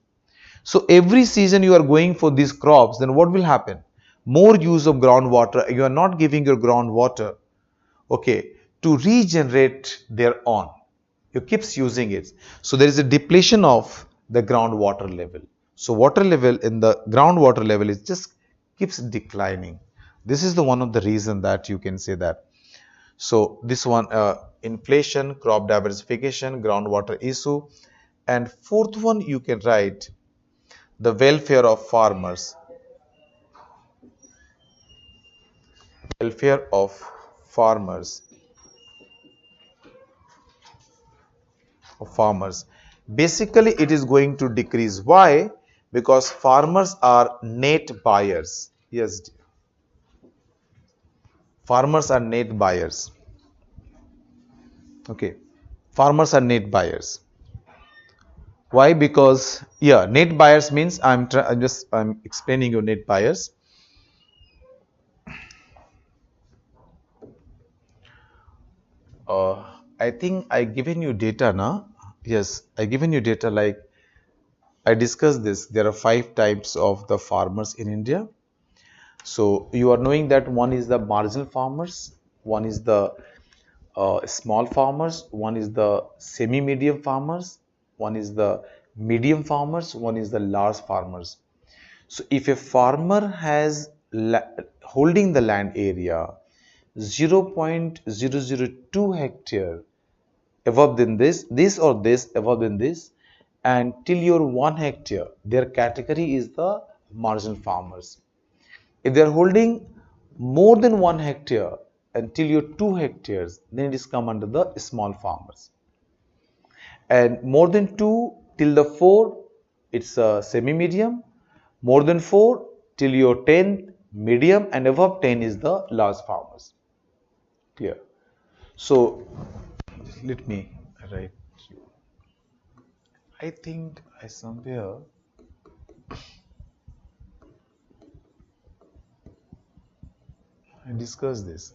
So every season you are going for these crops, then what will happen? More use of groundwater. You are not giving your groundwater, okay, to regenerate their own. You keeps using it. So there is a depletion of the groundwater level. So water level in the groundwater level is just keeps declining. This is the one of the reason that you can say that. So this one, inflation, crop diversification, groundwater issue, and fourth one you can write the welfare of farmers. Welfare of farmers. Basically, it is going to decrease. Why? Because farmers are net buyers. Yes, dear. Farmers are net buyers. Okay, farmers are net buyers. Why? Because yeah, net buyers means I'm explaining you net buyers. I think I given you data now. Yes, I given you data like I discussed this. There are 5 types of the farmers in India. So you are knowing that one is the marginal farmers, one is the small farmers, one is the semi-medium farmers, one is the medium farmers, one is the large farmers. So if a farmer has holding the land area 0.002 hectare above than this or this above than this, and till your 1 hectare, their category is the marginal farmers. If they are holding more than 1 hectare until your 2 hectares, then it is come under the small farmers. And more than 2 till the 4, it's a semi-medium. More than 4 till your 10, medium, and above 10 is the large farmers. Clear? So let me write you. I think I somewhere I discussed this.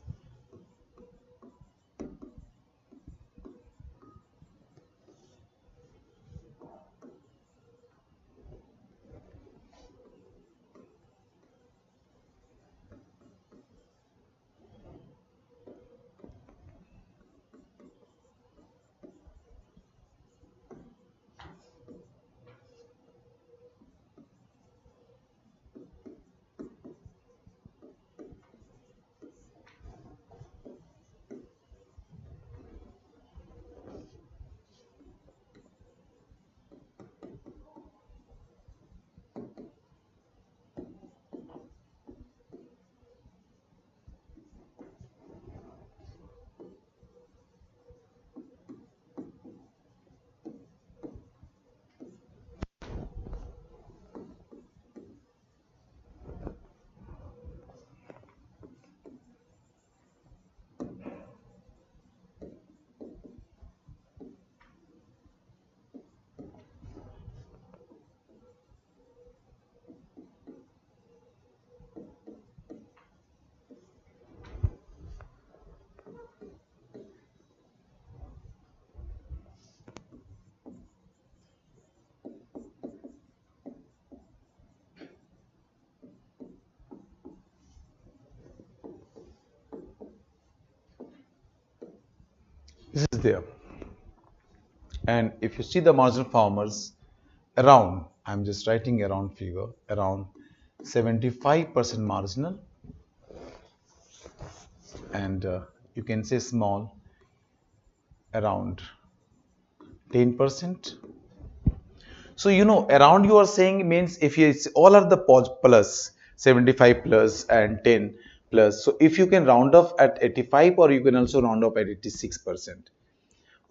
This is there. And if you see the marginal farmers around, I'm just writing around figure, around 75% marginal, and you can say small around 10%. So you know around you are saying means if you all are the plus 75 plus and 10 plus. So if you can round off at 85 or you can also round off at 86%.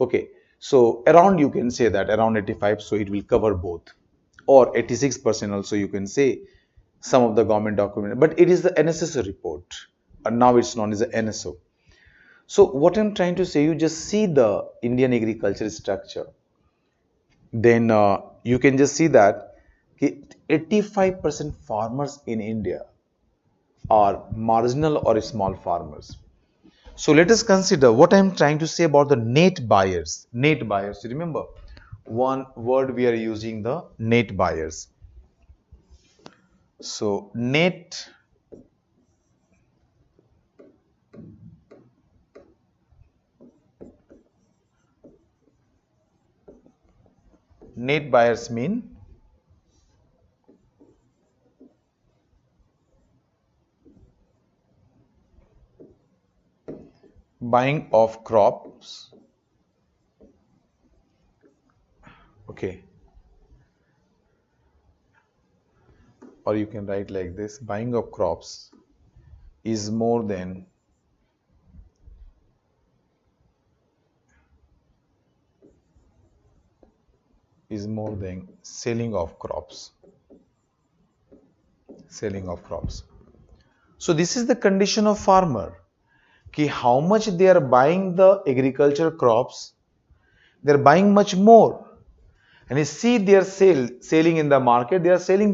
Okay, so around you can say that around 85, so it will cover both, or 86% also you can say some of the government document, but it is the NSSO report, and now it's known as the NSO. So what I'm trying to say, you just see the Indian agriculture structure, then you can just see that 85% farmers in India are marginal or small farmers. So let us consider what I am trying to say about the net buyers. Net buyers, remember one word we are using, the net buyers. So net buyers mean buying of crops. Okay, or you can write like this: buying of crops is more than selling of crops. Selling of crops. So this is the condition of farmer, कि how much they are buying the agricultural crops, they are buying much more, and you see they are selling in the market, they are selling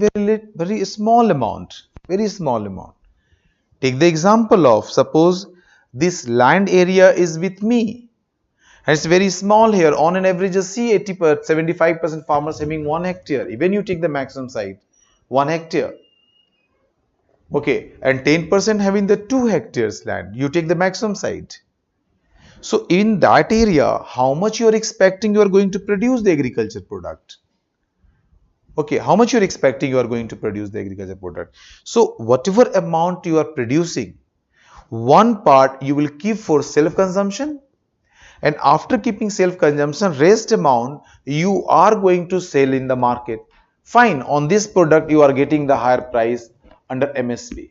very small amount, very small amount. Take the example of, suppose this land area is with me, and it's very small here. On an average, just see 75% farmers having 1 hectare. Even you take the maximum site, 1 hectare. Okay, and 10% having the 2 hectares land. You take the maximum site. So in that area, how much you are expecting you are going to produce the agriculture product? Okay, how much you are expecting you are going to produce the agriculture product? So whatever amount you are producing, one part you will keep for self-consumption, and after keeping self-consumption, rest amount you are going to sell in the market. Fine, on this product you are getting the higher price under MSP.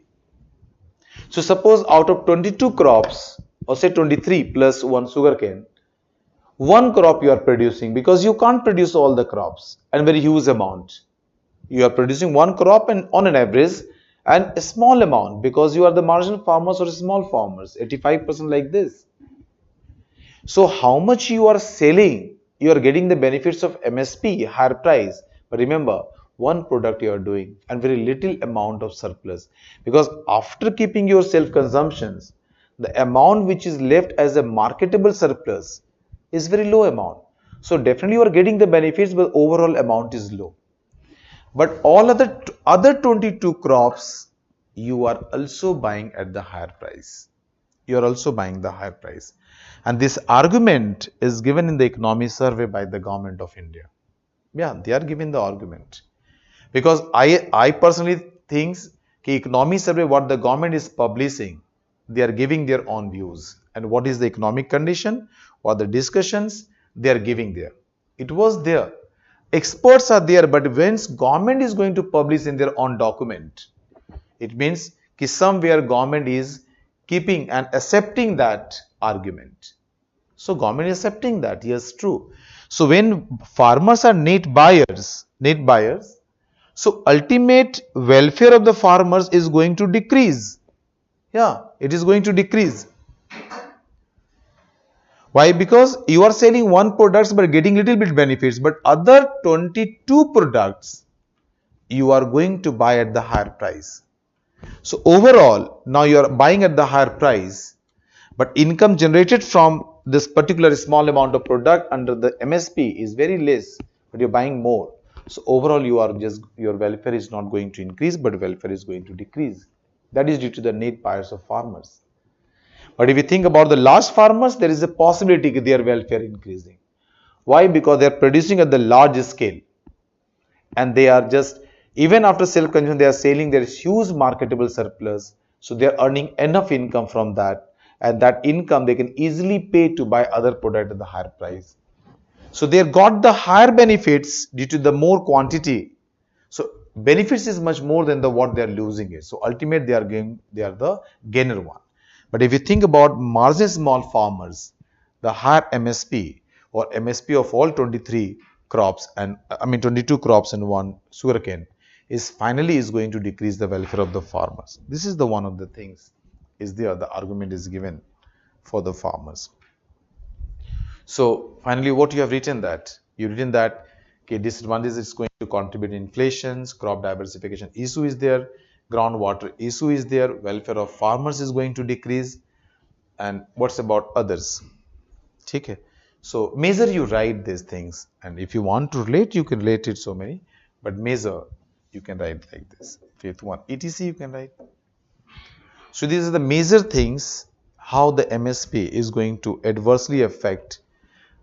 So suppose out of 22 crops, or say 23 plus one sugarcane, one crop you are producing, because you can't produce all the crops and very huge amount. You are producing one crop and on an average and a small amount, because you are the marginal farmers or small farmers, 85% like this. So how much you are selling, you are getting the benefits of MSP, higher price. But remember, one product you are doing and very little amount of surplus, because after keeping your self consumptions, the amount which is left as a marketable surplus is very low amount. So definitely you are getting the benefits, but overall amount is low. But all other 22 crops you are also buying at the higher price. You are also buying the higher price. And this argument is given in the economy survey by the government of India. Yeah, they are giving the argument. Because I personally think the economy survey, what the government is publishing, they are giving their own views. And what is the economic condition, what the discussions they are giving there. It was there. Experts are there, but when government is going to publish in their own document, it means that somewhere government is keeping and accepting that argument. So government is accepting that, yes, true. So when farmers are net buyers, so ultimate welfare of the farmers is going to decrease. Yeah, it is going to decrease. Why? Because you are selling one products but getting little bit benefits, but other 22 products you are going to buy at the higher price. So overall, now you are buying at the higher price, but income generated from this particular small amount of product under the MSP is very less, but you're buying more. So overall, your welfare is not going to increase, but welfare is going to decrease. That is due to the net buyers of farmers. But if you think about the large farmers, there is a possibility that their welfare increasing. Why? Because they are producing at the large scale, and they are just, even after self-consumption, they are selling, there is huge marketable surplus. So they are earning enough income from that, and that income they can easily pay to buy other product at the higher price. So they got the higher benefits due to the more quantity. So benefits is much more than the what they are losing it. So ultimately they are the gainer one. But if you think about marginal small farmers, the higher MSP, or MSP of all 23 crops and 22 crops and one sugarcane is finally is going to decrease the welfare of the farmers. This is the one of the things is there, the argument is given for the farmers. So finally what you have written that, you written that okay, disadvantage is going to contribute inflations, crop diversification issue is there, groundwater issue is there, welfare of farmers is going to decrease, and what's about others? Okay. So measure, you write these things, and if you want to relate you can relate it so many, but measure you can write like this. Fifth one, etc you can write. So these are the major things how the MSP is going to adversely affect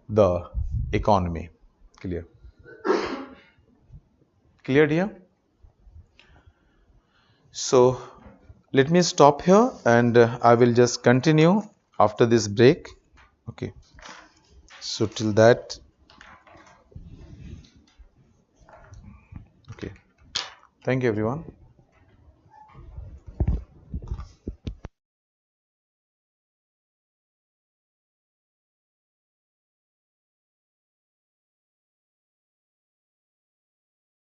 the economy. Clear? Clear here? So let me stop here and I will just continue after this break. Okay. So till that, okay. Thank you everyone.